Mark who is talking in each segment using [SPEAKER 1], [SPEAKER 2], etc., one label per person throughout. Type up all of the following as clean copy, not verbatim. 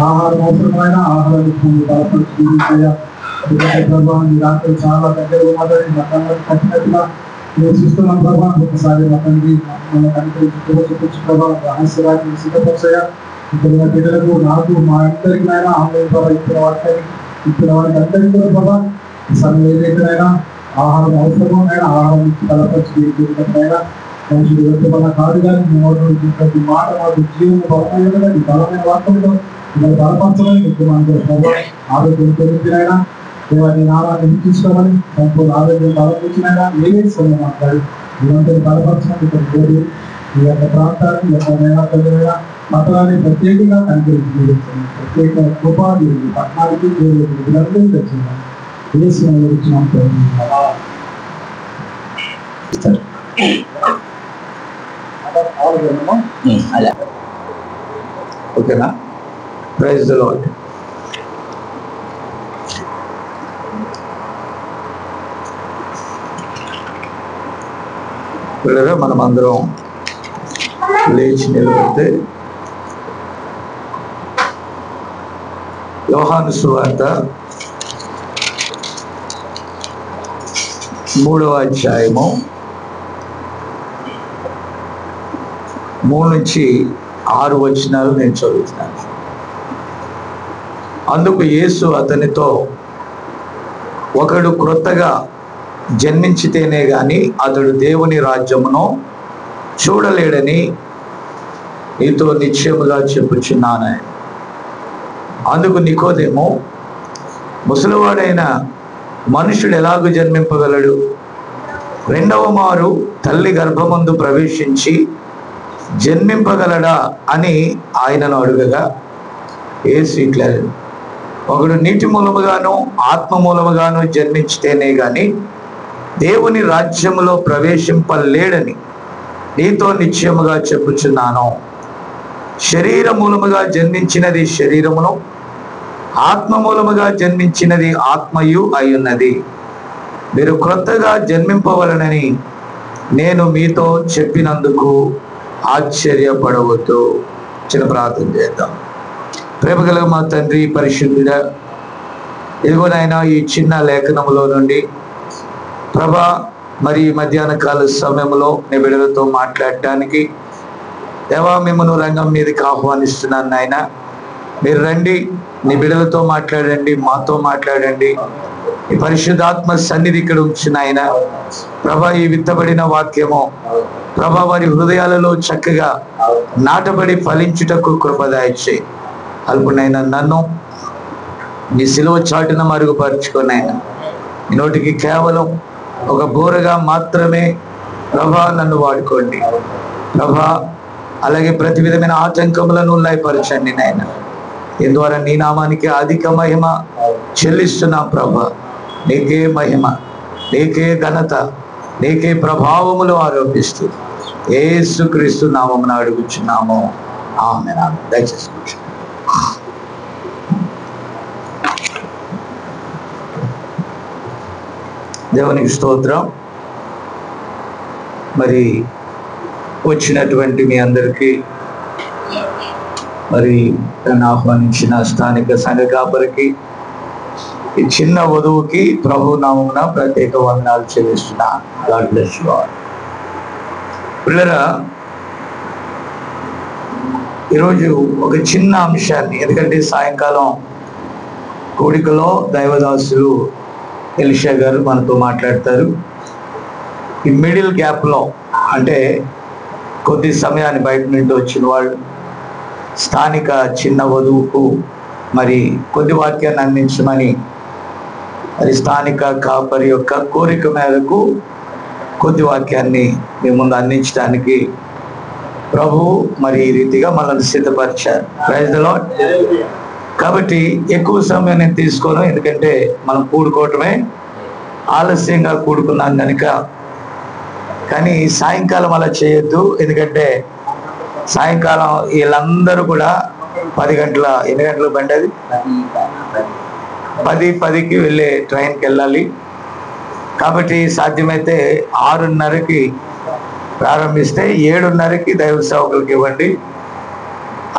[SPEAKER 1] ఆహారం అవసరమైన ఆహారాన్ని బలపరుచుకుంటున్నాయా ప్రభావం రాత్రి చాలా దగ్గర ఉన్నదని మతాన్ని కట్టినట్టుగా నివసిస్తున్నాం ప్రభావం ఒకసారి మతాన్ని మన కనిపించి ప్రభావం రహస్యరాన్ని సిద్ధపరిచాయా ఇక్కడ బిడ్డలకు నాకు మా అందరికీ ఆన్లైన్ ద్వారా ఇచ్చిన వాటిని ఇప్పుడు వారికి అందరికీ కూడా ప్రభా ఈ సమయం ఏదైతేనైనా ఆహారం అవసరమో అయినా ఆహారం ఇచ్చి బలపరిచినైనా మనుషులు వ్యక్తమన్న కాదు కానీ మీ నోటి ప్రతి మాట మాకు జీవన బలమైన ఈ బలమైన వార్తలతో మిమ్మల్ని బలపరచమని ముఖ్యమంత్రి ప్రభావ ఆరోగ్యం తొలగించినైనా దేవాన్ని నామాన్ని హెచ్చించుకోమని సంపూర్ణ ఆరోగ్యం బలపరిచినైనా ఏ సమయం మాట్లాడి మీరందరూ బలపరచమని ఇక్కడ కోరి ఈ యొక్క ప్రాంతాన్ని ఈ యొక్క మేళాతలైనా మతాన్ని ప్రత్యేకంగా కనిపించింది ప్రత్యేక కృపాది పట్టణానికి వీరందరూ తెచ్చింది
[SPEAKER 2] ఓకేనా? Praise the Lord. పిల్లలు మనం అందరం లేచి నిలబడితే యోహాను సువార్త 3వ అధ్యాయము 3 నుంచి 6 వచనాలు నేను చదువుతున్నాను. అందుకు యేసు అతనితో, ఒకడు క్రొత్తగా జన్మించితేనే గాని అతడు దేవుని రాజ్యమును చూడలేడని నీతో నిశ్చయముగా చెప్పుచున్నాను. అందుకు నికోదేము, ముసలివాడైన మనుషుడు ఎలాగూ జన్మింపగలడు? రెండవ మారు తల్లి గర్భమందు ప్రవేశించి జన్మింపగలడా అని ఆయనను అడుగగా యేసు ఇట్లా, ఒకడు నీటి మూలముగాను ఆత్మ మూలముగాను జన్మించితేనే గాని దేవుని రాజ్యములో ప్రవేశింపలేడని నీతో నిశ్చయముగా చెప్పుచున్నాను. శరీర మూలముగా జన్మించినది శరీరమును, ఆత్మ మూలముగా జన్మించినది ఆత్మయు అయ్యున్నది. మీరు క్రొత్తగా జన్మింపవలనని నేను మీతో చెప్పినందుకు ఆశ్చర్యపడవద్దు. చిన్న ప్రార్థన చేద్దాం. ప్రేమగల మా తండ్రి పరిశుద్ధుడా, ఇదిగోనైనా ఈ చిన్న లేఖనములో నుండి ప్రభా మరి మధ్యాహ్న కాల సమయంలో నీ బిడ్డలతో మాట్లాడటానికి దేవా మిమ్మల్ని రంగం మీదకి ఆహ్వానిస్తున్నాను నాయన. మీరు రండి, నీ బిడ్డలతో మాట్లాడండి, మాతో మాట్లాడండి. ఈ పరిశుద్ధాత్మ సన్నిధి ఇక్కడ ఉంచిన ఆయన ప్రభా, ఈ విత్తబడిన వాక్యము ప్రభా వారి హృదయాలలో చక్కగా నాటబడి ఫలించుటకు కృపదాయిచ్చే. అల్పునైనా నన్ను నీ సిలువ చాటున మరుగుపరుచుకునైనా ఈ నోటికి కేవలం ఒక బోరగా మాత్రమే ప్రభా నన్ను వాడుకోండి ప్రభా. అలాగే ప్రతి విధమైన ఆటంకములను లయపరచండి నాయన. దీని ద్వారా నీ నామానికి అధిక మహిమ చెల్లిస్తున్నా ప్రభా. నీకే మహిమ, నీకే ఘనత, నీకే ప్రభావములు ఆరోపిస్తూ యేసుక్రీస్తు నామమున అడుగుచున్నాము. ఆమేన్. దయచేసి దేవునికి స్తోత్రం. మరి వచ్చినటువంటి మీ అందరికీ మరి నన్ను ఆహ్వానించిన స్థానిక సంఘ కాపరికి, ఈ చిన్న వధువుకి ప్రభు నామమున ప్రత్యేక వందనాలు చెల్లిస్తున్నా. God bless you all. పిల్లరా, ఈరోజు ఒక చిన్న అంశాన్ని, ఎందుకంటే సాయంకాలం కోడికలో దైవదాసులు ఎలిషా గారు మనతో మాట్లాడతారు. ఈ మిడిల్ గ్యాప్లో, అంటే కొద్ది సమయాన్ని బయట నుండి వచ్చిన వాళ్ళు స్థానిక చిన్న వధువుకు మరి కొద్ది వాక్యాన్ని అందించమని మరి స్థానిక కాపరి యొక్క కోరిక మేరకు కొద్ది వాక్యాన్ని మీ ముందు అందించడానికి ప్రభు మరి ఈ రీతిగా మనల్ని సిద్ధపరిచారు. Praise the Lord. కాబట్టి ఎక్కువ సమయం నేను తీసుకోను, ఎందుకంటే మనం కూడుకోవటమే ఆలస్యంగా కూడుకున్నాం కనుక. కానీ సాయంకాలం అలా చేయొద్దు, ఎందుకంటే సాయంకాలం వీళ్ళందరూ కూడా 10 గంటల, ఎన్ని గంటలకు బండి అది 10:10కి వెళ్ళే ట్రైన్కి వెళ్ళాలి. కాబట్టి సాధ్యమైతే 6:30కి ప్రారంభిస్తే 7:30కి దైవ సేవకులకి ఇవ్వండి.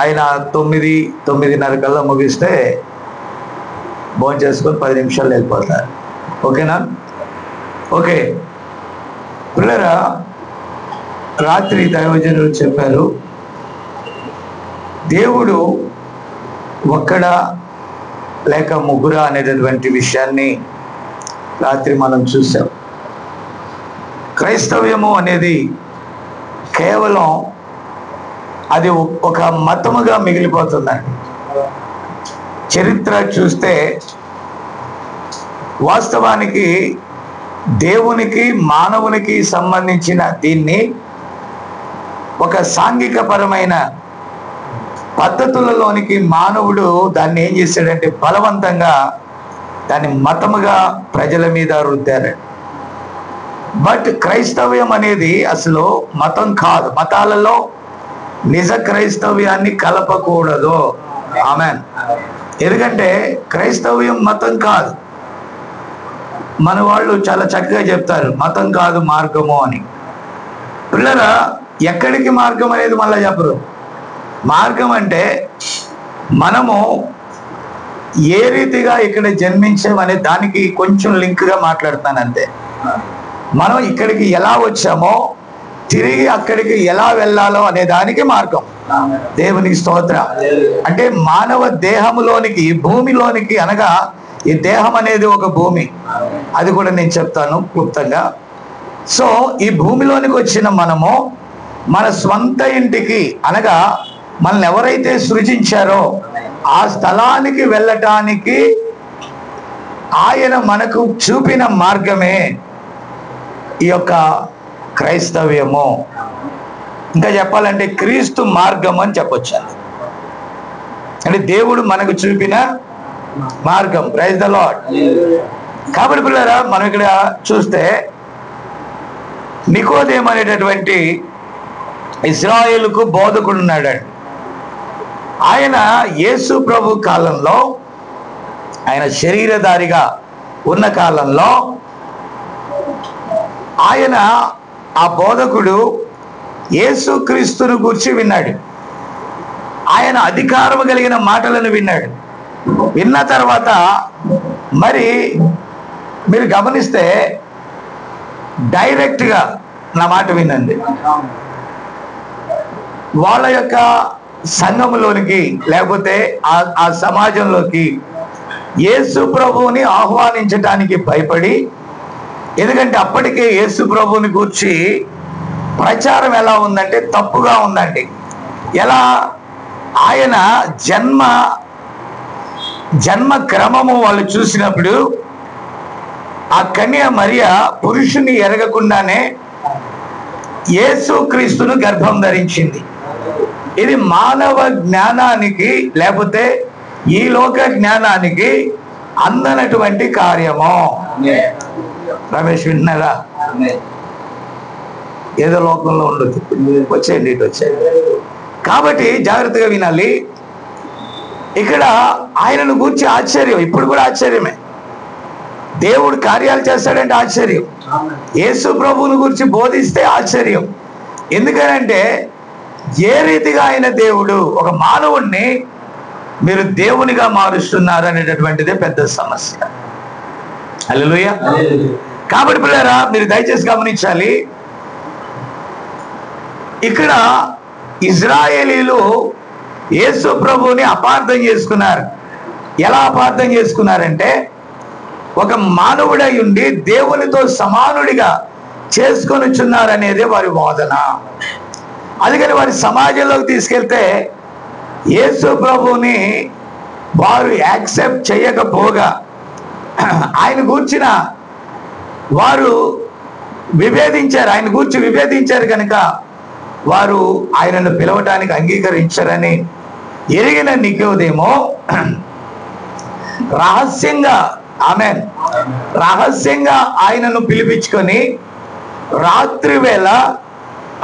[SPEAKER 2] ఆయన 9-9:30 కల్లా ముగిస్తే భోజనం చేసుకొని 10 నిమిషాలు వెళ్ళిపోతారు. ఓకేనా? ఓకే పిల్లరా, రాత్రి దైవజనులు చెప్పారు, దేవుడు ఒక్కడ లేక ముగ్గురా అనేటటువంటి విషయాన్ని రాత్రి మనం చూసాం. క్రైస్తవ్యము అనేది కేవలం అది ఒక మతముగా మిగిలిపోతుందండి. చరిత్ర చూస్తే వాస్తవానికి దేవునికి మానవునికి సంబంధించిన దీన్ని ఒక సాంఘికపరమైన పద్ధతులలోనికి మానవుడు దాన్ని ఏం చేశాడంటే బలవంతంగా దాన్ని మతముగా ప్రజల మీద రుద్దారు. బట్ క్రైస్తవ్యం అనేది అసలు మతం కాదు. మతాలలో నిజ క్రైస్తవ్యాన్ని కలపకూడదు. ఆమేన్. ఎందుకంటే క్రైస్తవ్యం మతం కాదు. మన వాళ్ళు చాలా చక్కగా చెప్తారు మతం కాదు మార్గము అని. పిల్లరా, ఎక్కడికి మార్గం అనేది మళ్ళీ చెప్పరు. మార్గం అంటే మనము ఏ రీతిగా ఇక్కడ జన్మించామనే దానికి కొంచెం లింక్గా మాట్లాడుతాను అంతే. మనం ఇక్కడికి ఎలా వచ్చామో తిరిగి అక్కడికి ఎలా వెళ్ళాలో అనే దానికి మార్గం. దేవునికి స్తోత్రం. అంటే మానవ దేహములోనికి భూమిలోనికి అనగా ఈ దేహం అనేది ఒక భూమి, అది కూడా నేను చెప్తాను క్లుప్తంగా. సో ఈ భూమిలోనికి వచ్చిన మనము మన స్వంత ఇంటికి అనగా మనల్ని ఎవరైతే సృజించారో ఆ స్థలానికి వెళ్ళటానికి ఆయన మనకు చూపిన మార్గమే ఈ యొక్క క్రైస్తవ్యము. ఇంకా చెప్పాలంటే క్రీస్తు మార్గం అని చెప్పొచ్చు. అంటే దేవుడు మనకు చూపిన మార్గం. Praise the Lord. కాబట్టి పిల్లరా, మనం ఇక్కడ చూస్తే నికోదేము అనేటటువంటి ఇశ్రాయేలుకు బోధకుడు ఉన్నాడు. ఆయన యేసు ప్రభు కాలంలో, ఆయన శరీరధారిగా ఉన్న కాలంలో ఆయన ఆ బోధకుడు యేసు క్రీస్తును గురించి విన్నాడు. ఆయన అధికారము కలిగిన మాటలను విన్నాడు. విన్న తర్వాత మరి మీరు గమనిస్తే డైరెక్ట్గా నా మాట వినండి, వాళ్ళ యొక్క సంఘములోనికి లేకపోతే ఆ సమాజంలోకి యేసు ప్రభువుని ఆహ్వానించడానికి భయపడి, ఎందుకంటే అప్పటికే యేసు ప్రభువుని గూర్చి ప్రచారం ఎలా ఉందంటే తప్పుగా ఉందండి. ఎలా? ఆయన జన్మ క్రమము వాళ్ళు చూసినప్పుడు ఆ కన్య మరియ పురుషుని ఎరగకుండానే యేసు క్రీస్తును గర్భం ధరించింది. ఇది మానవ జ్ఞానానికి లేకపోతే ఈ లోక జ్ఞానానికి అందనటువంటి కార్యము. రమేష్ విన్నారా? ఏదో లోకంలో ఉండదు, వచ్చేయండి ఇటు వచ్చేయండి. కాబట్టి జాగ్రత్తగా వినాలి. ఇక్కడ ఆయనను గూర్చి ఆశ్చర్యం, ఇప్పుడు కూడా ఆశ్చర్యమే. దేవుడు కార్యాలు చేస్తాడంటే ఆశ్చర్యం. యేసు ప్రభువుని గురించి బోధిస్తే ఆశ్చర్యం. ఎందుకనంటే ఏ రీతిగా ఆయన దేవుడు ఒక మానవుణ్ణి మీరు దేవునిగా మారుస్తున్నారు అనేటటువంటిదే పెద్ద సమస్య. హల్లెలూయా. కాబట్టి పిల్లరా, మీరు దయచేసి గమనించాలి. ఇక్కడ ఇజ్రాయేలీలు యేసు ప్రభువుని అపార్థం చేసుకున్నారు. ఎలా అపార్థం చేసుకున్నారంటే ఒక మానవుడై ఉండి దేవునితో సమానుడిగా చేసుకొనిచున్నారనేది వారి వాదన. అందుకని వారి సమాజంలోకి తీసుకెళ్తే యేసు ప్రభువుని వారు యాక్సెప్ట్ చేయకపోగా ఆయన గూర్చిన వారు విభేదించారు. ఆయన గూర్చి విభేదించారు కనుక వారు ఆయనను పిలవటానికి అంగీకరించారని ఎరిగిన నికోదేమో రహస్యంగా రహస్యంగా ఆయనను పిలిపించుకొని రాత్రి వేళ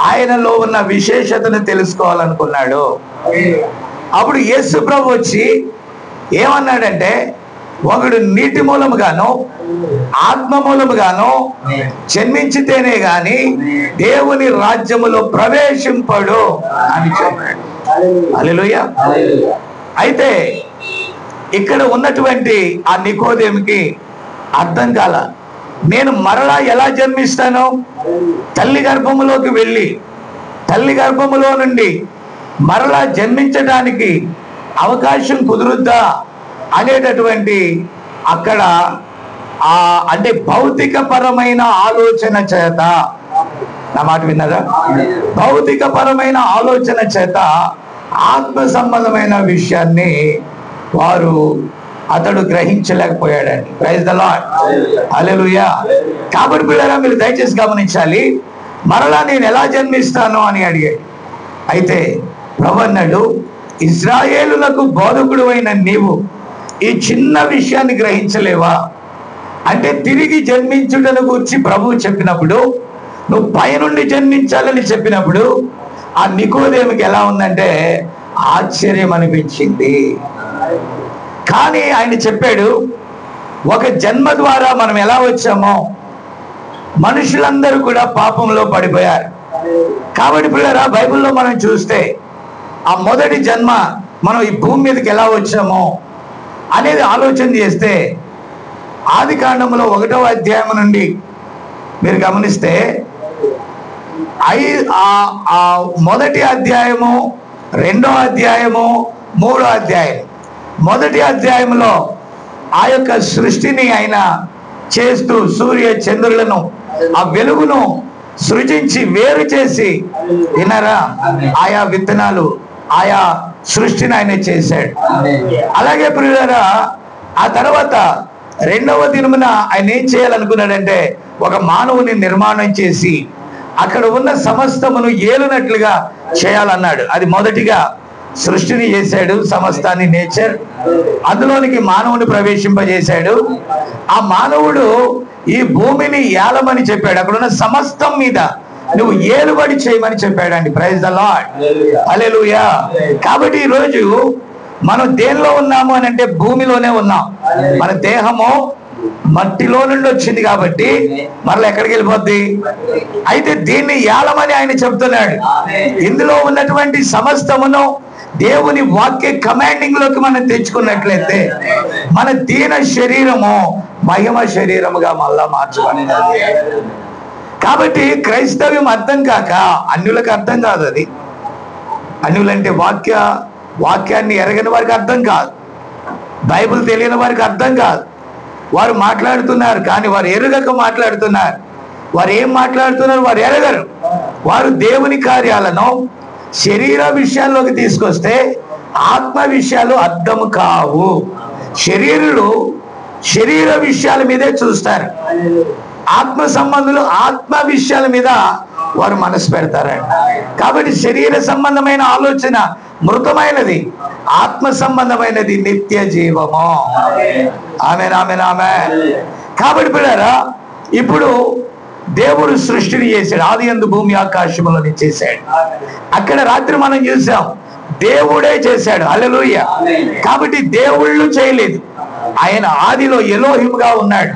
[SPEAKER 2] ఆయనలో ఉన్న విశేషతను తెలుసుకోవాలనుకున్నాడు. అప్పుడు యేసు ప్రభు వచ్చి ఏమన్నాడంటే, ఒకడు నీటి మూలముగాను ఆత్మ మూలముగాను జన్మించితేనే గాని దేవుని రాజ్యములో ప్రవేశింపడు అని చెప్పాడు. హల్లెలూయా. అయితే ఇక్కడ ఉన్నటువంటి ఆ నికోదేముకి అర్థం కాల. నేను మరలా ఎలా జన్మిస్తాను? తల్లి గర్భములోకి వెళ్ళి తల్లి గర్భములో నుండి మరలా జన్మించడానికి అవకాశం కుదురుద్దా అనేటటువంటి అక్కడ అంటే భౌతిక పరమైన ఆలోచన చేత, నా మాట విన్నారా? భౌతిక పరమైన ఆలోచన చేత ఆత్మ సంబంధమైన విషయాన్ని అతడు గ్రహించలేకపోయాడండి. ప్రైజ్ ద లార్డ్, హల్లెలూయా. కాబట్టి పిల్లరా, మీరు దయచేసి గమనించాలి. మరలా నేను ఎలా జన్మిస్తాను అని అడిగాడు. అయితే ప్రభువు అన్నాడు, ఇశ్రాయేలులకు బోధకుడు అయిన నీవు ఈ చిన్న విషయాన్ని గ్రహించలేవా? అంటే తిరిగి జన్మించుటను గురించి ప్రభువు చెప్పినప్పుడు, నువ్వు పైనుండి జన్మించాలని చెప్పినప్పుడు ఆ నికోదేముకి ఎలా ఉందంటే ఆశ్చర్యం అనిపించింది. కానీ ఆయన చెప్పాడు, ఒక జన్మ ద్వారా మనం ఎలా వచ్చామో మనుషులందరూ కూడా పాపంలో పడిపోయారు. కాబట్టి పిల్లరా, బైబిల్లో మనం చూస్తే ఆ మొదటి జన్మ మనం ఈ భూమి మీదకి ఎలా వచ్చామో అనేది ఆలోచన చేస్తే, ఆది కాండంలో 1వ అధ్యాయం నుండి మీరు గమనిస్తే మొదటి అధ్యాయము, 2వ అధ్యాయము, 3వ అధ్యాయం. మొదటి అధ్యాయంలో ఆ యొక్క సృష్టిని ఆయన చేస్తూ సూర్య చంద్రులను, ఆ వెలుగును సృజించి వేరు చేసి, విన్నారా, ఆయా విత్తనాలు, ఆయా సృష్టిని ఆయన చేశాడు. అలాగే ప్రియులారా, ఆ తర్వాత 2వ దినమున ఆయన ఏం చేయాలనుకున్నాడంటే ఒక మానవుని నిర్మాణం చేసి అక్కడ ఉన్న సమస్తమును ఏలునట్లుగా చేయాలన్నాడు. అది మొదటిగా సృష్టిని చేశాడు, సమస్తాన్ని, నేచర్. అందులోనికి మానవుని ప్రవేశింపజేశాడు. ఆ మానవుడు ఈ భూమిని ఏలమని చెప్పాడు. అక్కడ ఉన్న సమస్తం మీద నువ్వు ఏలుబడి చేయమని చెప్పాడండి. ప్రైజ్ ద లార్డ్, హల్లెలూయా. కాబట్టి ఈరోజు మనం దేనిలో ఉన్నాము అని అంటే భూమిలోనే ఉన్నాం. మన దేహము మట్టిలో నుండి వచ్చింది కాబట్టి మరలా ఎక్కడికి వెళ్ళిపోద్ది? అయితే దీన్ని ఏలమని ఆయన చెప్తున్నాడు. ఇందులో ఉన్నటువంటి సమస్తమును దేవుని వాక్య కమాండింగ్ లోకి మనం తెచ్చుకున్నట్లయితే మన దీన శరీరము మహిమ శరీరముగా మళ్ళా మార్చబడినది. కాబట్టి క్రైస్తవ్యం అర్థం కాక అన్యులకు అర్థం కాదు. అది అన్యులంటే వాక్యాన్ని ఎరగని వారికి అర్థం కాదు, బైబిల్ తెలియని వారికి అర్థం కాదు. వారు మాట్లాడుతున్నారు కానీ వారు ఎరుగక మాట్లాడుతున్నారు. వారు ఏం మాట్లాడుతున్నారు వారు ఎరగరు. వారు దేవుని కార్యాలను శరీర విషయాల్లోకి తీసుకొస్తే ఆత్మ విషయాలు అర్థం కావు. శరీర విషయాల మీదే చూస్తారు. ఆత్మ సంబంధులు ఆత్మ విషయాల మీద వారు మనసు పెడతారండి. కాబట్టి శరీర సంబంధమైన ఆలోచన మృతమైనది, ఆత్మ సంబంధమైనది నిత్య జీవము. ఆమేన్, ఆమేన్, ఆమేన్. కాబట్టి పిల్లరా, ఇప్పుడు దేవుడు సృష్టిని చేశాడు. ఆది యందు భూమి ఆకాశములను చేశాడు. అక్కడ రాత్రి మనం చూసాం, దేవుడే చేశాడు. హల్లెలూయా. కాబట్టి దేవుళ్ళు చేయలేదు. ఆయన ఆదిలో ఎలోహిముగా ఉన్నాడు.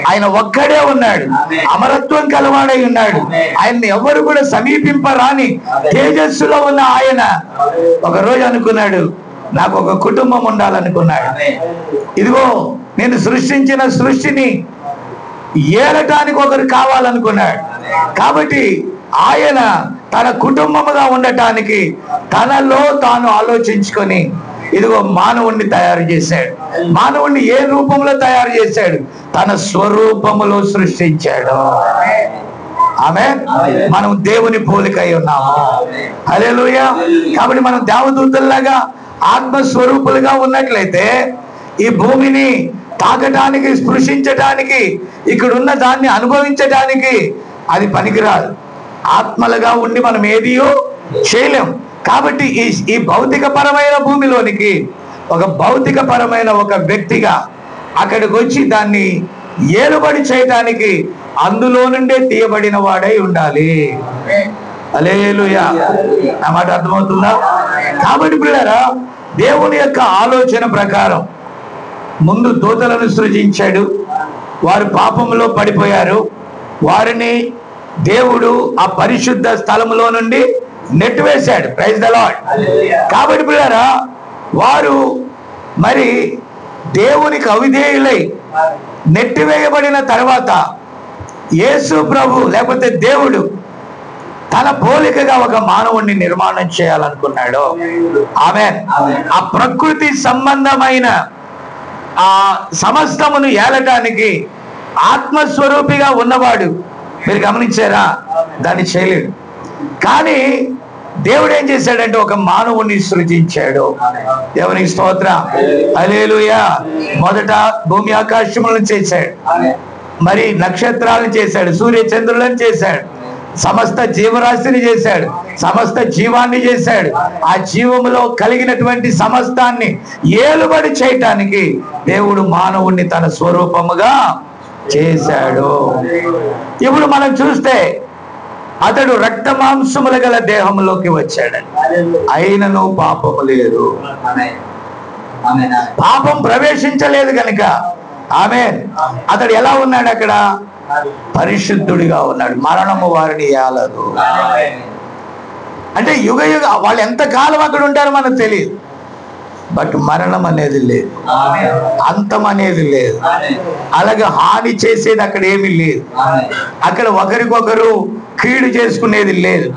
[SPEAKER 2] ఆయన ఒక్కడే ఉన్నాడు, అమరత్వం కలవాడై ఉన్నాడు. ఆయన్ని ఎవరు కూడా సమీపింపరాని తేజస్సులో ఉన్న ఆయన ఒకరోజు అనుకున్నాడు, నాకు ఒక కుటుంబం ఉండాలనుకున్నాడు. ఇదిగో నేను సృష్టించిన సృష్టిని ఏలటానికి ఒకరు కావాలనుకున్నాడు. కాబట్టి ఆయన తన కుటుంబముగా ఉండటానికి తనలో తాను ఆలోచించుకొని ఇదిగో మానవుణ్ణి తయారు చేశాడు. మానవుణ్ణి ఏ రూపంలో తయారు చేశాడు? తన స్వరూపములో సృష్టించాడు. ఆమేన్. మనం దేవుని పోలికై ఉన్నాము. హల్లెలూయా. కాబట్టి మనం దేవదూతల్లాగా ఆత్మస్వరూపులుగా ఉన్నట్లయితే ఈ భూమిని తాకటానికి, స్పృశించటానికి, ఇక్కడున్న దాన్ని అనుభవించటానికి అది పనికిరాదు. ఆత్మలుగా ఉండి మనం ఏదియో చేయలేం. కాబట్టి ఈ భౌతిక పరమైన భూమిలోనికి ఒక భౌతిక పరమైన ఒక వ్యక్తిగా అక్కడికి వచ్చి దాన్ని ఏలుబడి చేయటానికి అందులో నుండే తీయబడిన వాడై ఉండాలి. హల్లెలూయా. నా మాట అర్థమవుతుందా? కాబట్టి పిల్లరా, దేవుని యొక్క ఆలోచన ప్రకారం ముందు దూతలను సృజించాడు. వారు పాపంలో పడిపోయారు. వారిని దేవుడు ఆ పరిశుద్ధ స్థలములో నుండి నెట్టివేశాడు. Praise the Lord. కాబట్టి పిల్లరా, వారు మరి దేవునికి అవిధేయులై నెట్టివేయబడిన తర్వాత యేసు ప్రభు లేకపోతే దేవుడు తన పోలికగా ఒక మానవుణ్ణి నిర్మాణం చేయాలనుకున్నాడు. ఆమేన్. ఆ ప్రకృతి సంబంధమైన ఆ సమస్తమును ఏలటానికి ఆత్మస్వరూపిగా ఉన్నవాడు. మీరు గమనించారా? దాన్ని చేయలేడు. కానీ దేవుడు ఏం చేశాడంటే ఒక మానవుణ్ణి సృజించాడు. దేవునికి స్తోత్రం, హల్లెలూయా. మొదట భూమి ఆకాశములను చేశాడు, మరి నక్షత్రాలను చేశాడు, సూర్య చంద్రులను చేశాడు, సమస్త జీవరాశిని చేశాడు, సమస్త జీవాన్ని చేశాడు. ఆ జీవములో కలిగినటువంటి సమస్తాన్ని ఏలుబడి చేయటానికి దేవుడు మానవుణ్ణి తన స్వరూపముగా చేశాడు. ఇప్పుడు మనం చూస్తే అతడు రక్త మాంసములు గల దేహంలోకి వచ్చాడని, అయినను పాపము లేదు. పాపం ప్రవేశించలేదు కనుక ఆమేన్. అతడు ఎలా ఉన్నాడు? అక్కడ పరిశుద్ధుడిగా ఉన్నాడు. మరణము వారిని ఏలదు. అంటే యుగ వాళ్ళు ఎంత కాలం అక్కడ ఉంటారో మనకు తెలియదు. బట్ మరణం అనేది లేదు, అంతం అనేది లేదు, అలాగే హాని చేసేది అక్కడ ఏమీ లేదు. అక్కడ ఒకరికొకరు కీడు చేసుకునేది లేదు.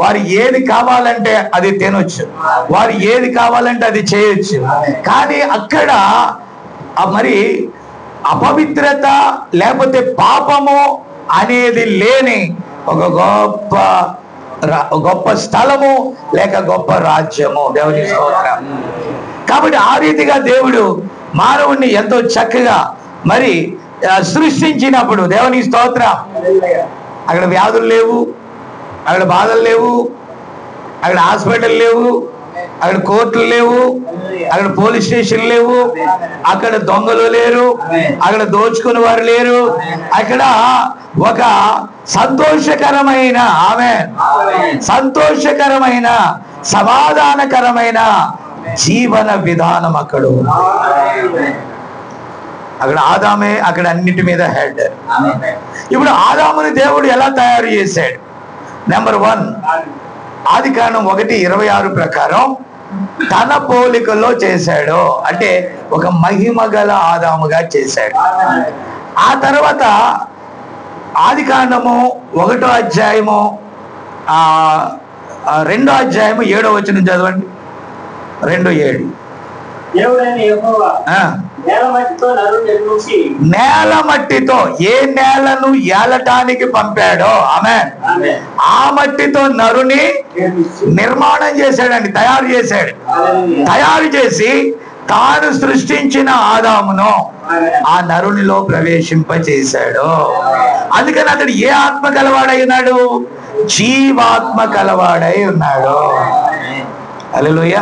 [SPEAKER 2] వారు ఏది కావాలంటే అది తినొచ్చు, వారు ఏది కావాలంటే అది చేయొచ్చు. కానీ అక్కడ మరి అపవిత్రత లేకపోతే పాపము అనేది లేని ఒక గొప్ప స్థలము లేక గొప్ప రాజ్యము. దేవుని స్తోత్రం. కాబట్టి ఆ రీతిగా దేవుడు మానవుణ్ణి ఎంతో చక్కగా మరి సృష్టించినప్పుడు దేవుని స్తోత్రం, అక్కడ వ్యాధులు లేవు, అక్కడ బాధలు లేవు, అక్కడ హాస్పిటల్ లేవు, అక్కడ కోర్టులు లేవు, అక్కడ పోలీస్ స్టేషన్ లేవు, అక్కడ దొంగలు లేరు, అక్కడ దోచుకుని వారు లేరు. అక్కడ ఒక సంతోషకరమైన సంతోషకరమైన సమాధానకరమైన జీవన విధానం అక్కడ ఉంది. అక్కడ ఆదామే అక్కడ అన్నిటి మీద హెడ్. ఇప్పుడు ఆదాముని దేవుడు ఎలా తయారు చేశాడు? నెంబర్ 1, ఆదికాండం 1:26 ప్రకారం తన పోలికలో చేశాడు. అంటే ఒక మహిమ గల ఆదాముగా చేశాడు. ఆ తర్వాత ఆదికాండము 1వ అధ్యాయము 2వ అధ్యాయము 7వ వచనం చదవండి. 2:7. నేల మట్టితో ఏ నేలను ఏలటానికి పంపాడో ఆమేన్, ఆ మట్టితో నరుని నిర్మాణం చేశాడండి, తయారు చేశాడు. తయారు చేసి తాను సృష్టించిన ఆదామును ఆ నరునిలో ప్రవేశింపచేశాడు. అందుకని అతడు ఏ ఆత్మ కలవాడై ఉన్నాడు? జీవాత్మ కలవాడై ఉన్నాడు. హల్లెలూయా,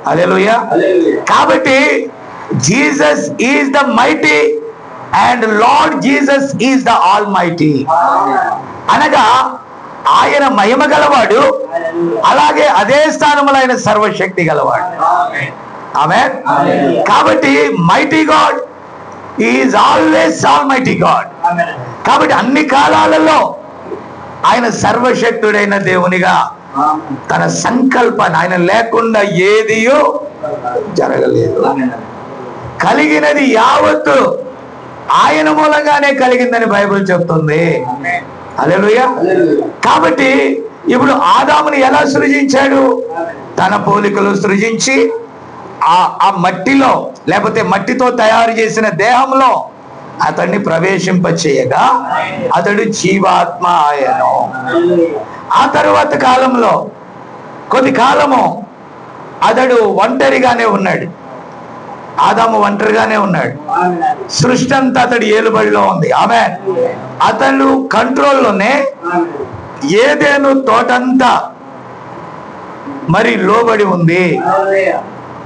[SPEAKER 2] హల్లెలూయా. కాబట్టి Jesus is the mighty and lord Jesus is the all mighty. అనగా ఆయన మహిమ గలవాడు, అలాగే అదే స్థానంలో ఆయన సర్వశక్తి గలవాడు. ఆమేన్. కాబట్టి mighty God is always all mighty God. కాబట్టి అన్ని కాలాలలో ఆయన సర్వశక్తుడైన దేవునిగా తన సంకల్పాన్ని, ఆయన లేకుండా ఏదియో జరగలేదు. కలిగినది యావత్తు ఆయన మూలంగానే కలిగిందని బైబిల్ చెప్తుంది. హల్లెలూయా. కాబట్టి ఇప్పుడు ఆదాముని ఎలా సృజించాడు? తన పోలికలు సృజించి ఆ మట్టిలో లేకపోతే మట్టితో తయారు చేసిన దేహంలో అతన్ని ప్రవేశింపచేయగా అతడు జీవాత్మ ఆయను. ఆ తరువాత కాలంలో కొద్ది కాలము అతడు ఒంటరిగానే ఉన్నాడు. ఆదాము ఒంటరిగానే ఉన్నాడు. సృష్టి అంతా అతడు ఏలుబడిలో ఉంది. ఆమేన్. అతడు కంట్రోల్లోనే ఏదేను తోటంతా మరి లోబడి ఉంది.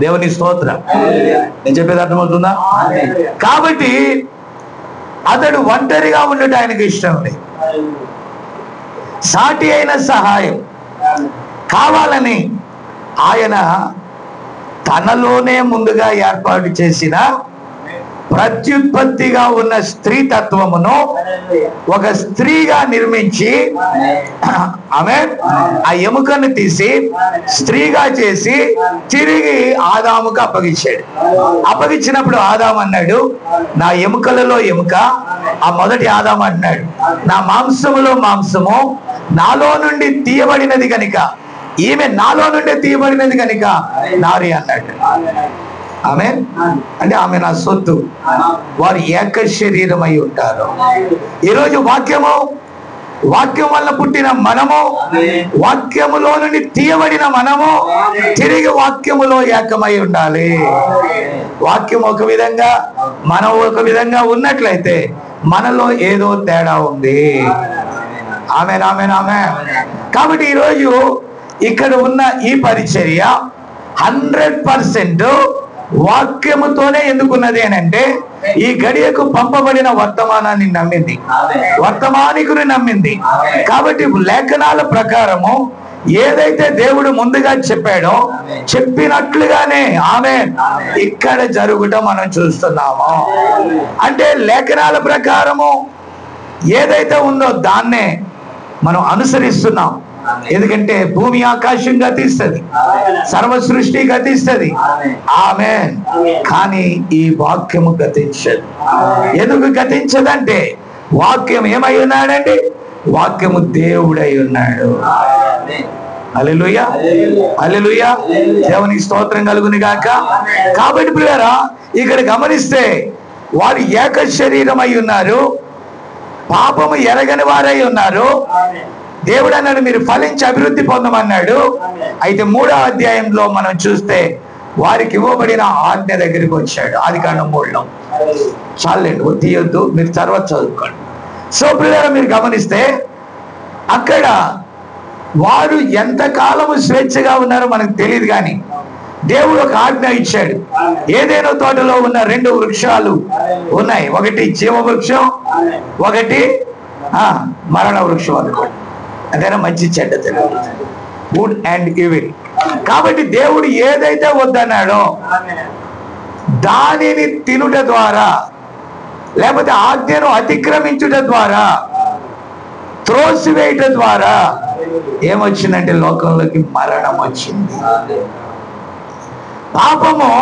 [SPEAKER 2] దేవుని స్తోత్రం. నేను చెప్పేది అర్థమవుతుందా? కాబట్టి అతడు ఒంటరిగా ఉండటం ఆయనకు ఇష్టం లేదు. సాటి అయిన సహాయం కావాలని ఆయన తనలోనే ముందుగా ఏర్పాటు చేసిన ప్రత్యుత్పత్తిగా ఉన్న స్త్రీ తత్వమును ఒక స్త్రీగా నిర్మించి ఆమె ఆ ఎముకను తీసి స్త్రీగా చేసి తిరిగి ఆదాముకు అప్పగించాడు. అప్పగించినప్పుడు ఆదాము అన్నాడు, నా ఎముకలలో ఎముక. ఆ మొదటి ఆదాము అన్నాడు, నా మాంసములో మాంసము నాలో నుండి తీయబడినది కనుక, ఈమె నాలో నుండి తీయబడినది కనుక నారి అన్నాడు. ఆమేన్. అంటే ఆమె నా సొత్తు, వారు ఏక శరీరమై ఉంటారు. ఈరోజు వాక్యం వల్ల పుట్టిన మనము, వాక్యములో నుండి తీయబడిన మనము తిరిగి వాక్యములో ఏకమై ఉండాలి. వాక్యం ఒక విధంగా, మనం ఒక విధంగా ఉన్నట్లయితే మనలో ఏదో తేడా ఉంది. ఆమేన్, ఆమేన్, ఆమేన్. కాబట్టి ఈరోజు ఇక్కడ ఉన్న ఈ పరిచర్య 100% వాక్యముతోనే ఎందుకున్నది అని అంటే, ఈ గడియకు పంపబడిన వర్తమానాన్ని నమ్మింది, వర్తమానికుని నమ్మింది. కాబట్టి లేఖనాల ప్రకారము ఏదైతే దేవుడు ముందుగా చెప్పాడో చెప్పినట్లుగానే ఆమె ఇక్కడ జరుగుట మనం చూస్తున్నాము. అంటే లేఖనాల ప్రకారము ఏదైతే ఉందో దాన్నే మనం అనుసరిస్తున్నాం. ఎందుకంటే భూమి ఆకాశం గతిస్తుంది, సర్వ సృష్టి గతిస్తుంది, ఆమేన్. కానీ ఈ వాక్యము గతించదు. ఎందుకు గతించదంటే వాక్యం ఏమై ఉన్నాడండి? వాక్యము దేవుడై ఉన్నాడు. హల్లెలూయా, హల్లెలూయా. దేవునికి స్తోత్రం కలుగును గాక. కాబట్టి ప్రియులారా, ఇక్కడ గమనిస్తే వారు ఏక శరీరం అయి ఉన్నారు, పాపము ఎరగని వారై ఉన్నారు. దేవుడు అన్నాడు మీరు ఫలించి అభివృద్ధి పొందమన్నాడు. అయితే 3వ అధ్యాయంలో మనం చూస్తే వారికి ఇవ్వబడిన ఆజ్ఞ దగ్గరికి వచ్చాడు. ఆదికాండం 3లో. చాలండి, తీయొద్దు, మీరు తర్వాత చదువుకోండి. సో ప్రియులారా, మీరు గమనిస్తే అక్కడ వారు ఎంతకాలము స్వేచ్ఛగా ఉన్నారో మనకు తెలియదు, కానీ దేవుడు ఒక ఆజ్ఞ ఇచ్చాడు. ఏదేనో తోటలో ఉన్న 2 వృక్షాలు ఉన్నాయి, ఒకటి జీవ వృక్షం, ఒకటి మరణ వృక్షం అనుకోండి. అదేనా మంచి చెడ్డ తెలియదు, గుడ్ అండ్ ఈవిల్. కాబట్టి దేవుడు ఏదైతే వద్దన్నాడో దానిని తినుట ద్వారా, లేకపోతే ఆజ్ఞను అతిక్రమించుట ద్వారా, త్రోసివేయట ద్వారా ఏమొచ్చిందంటే లోకంలోకి మరణం వచ్చింది. పాపము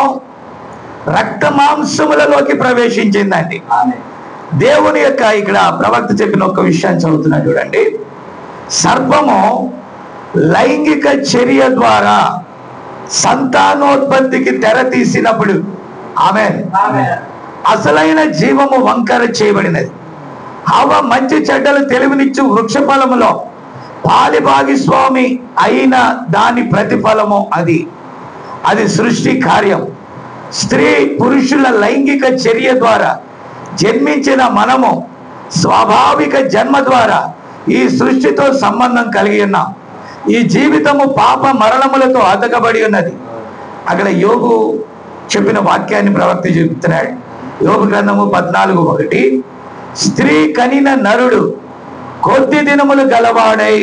[SPEAKER 2] రక్త మాంసములలోకి ప్రవేశించిందండి. దేవుని యొక్క ఇక్కడ ప్రవక్త చెప్పిన ఒక విషయాన్ని చదువుతున్నా చూడండి. సర్పము లైంగిక చర్య ద్వారా సంతానోత్పత్తికి తెర తీసినప్పుడు ఆమేన్ అసలైన జీవము వంకర చేయబడినది. హవ్వ మంచి చెడ్డలు తెలివినిచ్చు వృక్ష ఫలములో పాలి భాగస్వామి అయిన దాని ప్రతిఫలము అది సృష్టి కార్యం. స్త్రీ పురుషుల లైంగిక చర్య ద్వారా జన్మించిన మనము స్వాభావిక జన్మ ద్వారా ఈ సృష్టితో సంబంధం కలిగి ఉన్నాం. ఈ జీవితము పాప మరణములతో అతకబడి ఉన్నది. అక్కడ యోబు చెప్పిన వాక్యాన్ని ప్రవక్త చెబుతున్నాడు. యోబు గ్రంథము 14:1, స్త్రీ కనిన నరుడు కొద్ది దినములు గలవాడై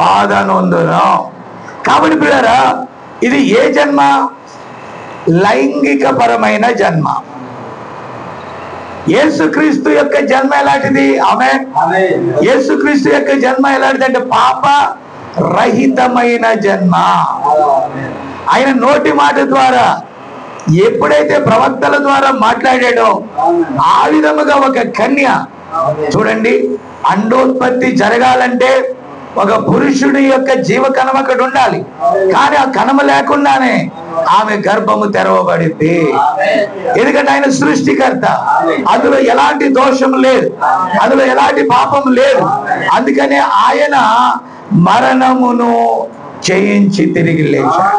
[SPEAKER 2] బాధ నొందును. కాబట్టి ప్రియులారా, ఇది ఏ జన్మ? లైంగిక పరమైన జన్మ. యేసుక్రీస్తు యొక్క జన్మ ఎలాంటిది? ఆమేన్. యేసుక్రీస్తు యొక్క జన్మ ఎలాంటిది అంటే పాప రహితమైన జన్మ. ఆయన నోటి మాట ద్వారా ఎప్పుడైతే ప్రవక్తల ద్వారా మాట్లాడాడో ఆ విధముగా ఒక కన్య, చూడండి, అండోత్పత్తి జరగాలంటే ఒక పురుషుడి యొక్క జీవ కణం అక్కడ ఉండాలి. కానీ ఆ కణము లేకుండానే ఆమె గర్భము తెరవబడింది. ఎందుకంటే ఆయన సృష్టికర్త, అందులో ఎలాంటి దోషం లేదు, అందులో ఎలాంటి పాపం లేదు. అందుకనే ఆయన మరణమును చేయించి తిరిగి లేచాడు.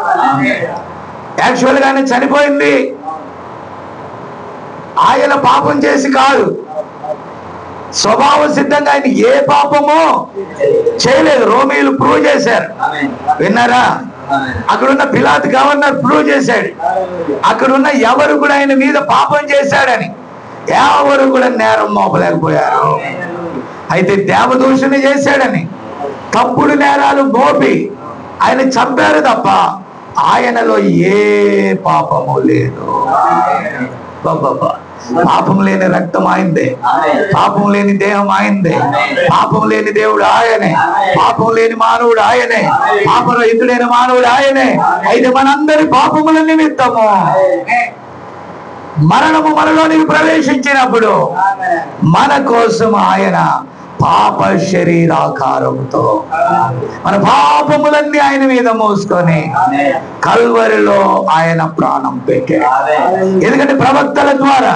[SPEAKER 2] యాక్చువల్ గానే చనిపోయింది ఆయన పాపం చేసి కాదు, స్వభావ సిద్ధంగా ఆయన ఏ పాపము చేయలేదు. రోమీలు ప్రూవ్ చేశారు, విన్నారా? అక్కడున్న పిలాతు గవర్నర్ ప్రూవ్ చేశాడు. అక్కడున్న ఎవరు కూడా ఆయన మీద పాపం చేశాడని ఎవరు కూడా నేరం మోపలేకపోయారు. అయితే దేవదూషణ చేశాడని తప్పుడు నేరాలు మోపి ఆయన చంపారు తప్ప ఆయనలో ఏ పాపము లేదు. పాపం లేని రక్తం ఆయనదే, పాపం లేని దేహం ఆయనదే, పాపం లేని దేవుడు ఆయనే, పాపం లేని మానవుడు ఆయనే, పాపరహితుడైన మానవుడు ఆయనే. అయితే మనందరి పాపముల నిమిత్తము మరణము మనలోనికి ప్రవేశించినప్పుడు మన కోసం ఆయన పాప శరీరాకారముతో మన పాపములన్నీ ఆయన మీద మోసుకొని కల్వరిలో ఆయన ప్రాణం పెట్టాడు. ఎందుకంటే ప్రవక్తల ద్వారా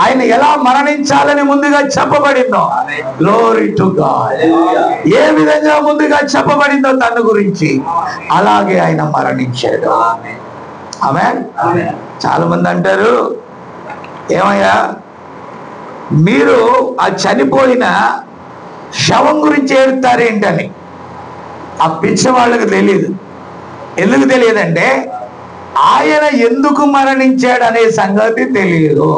[SPEAKER 2] ఆయన ఎలా మరణించాలని ముందుగా చెప్పబడిందో, గ్లోరీ టు గాడ్, ఏ విధంగా ముందుగా చెప్పబడిందో తన గురించి అలాగే ఆయన మరణించాడు. ఆమేన్. చాలా మంది అంటారు, ఏమయ్యా మీరు ఆ చనిపోయిన శవం గురించి ఏడుతారేంటని. ఆ పిచ్చి వాళ్ళకి తెలియదు. ఎందుకు తెలియదంటే ఆయన ఎందుకు మరణించాడు అనే సంగతి తెలియదు.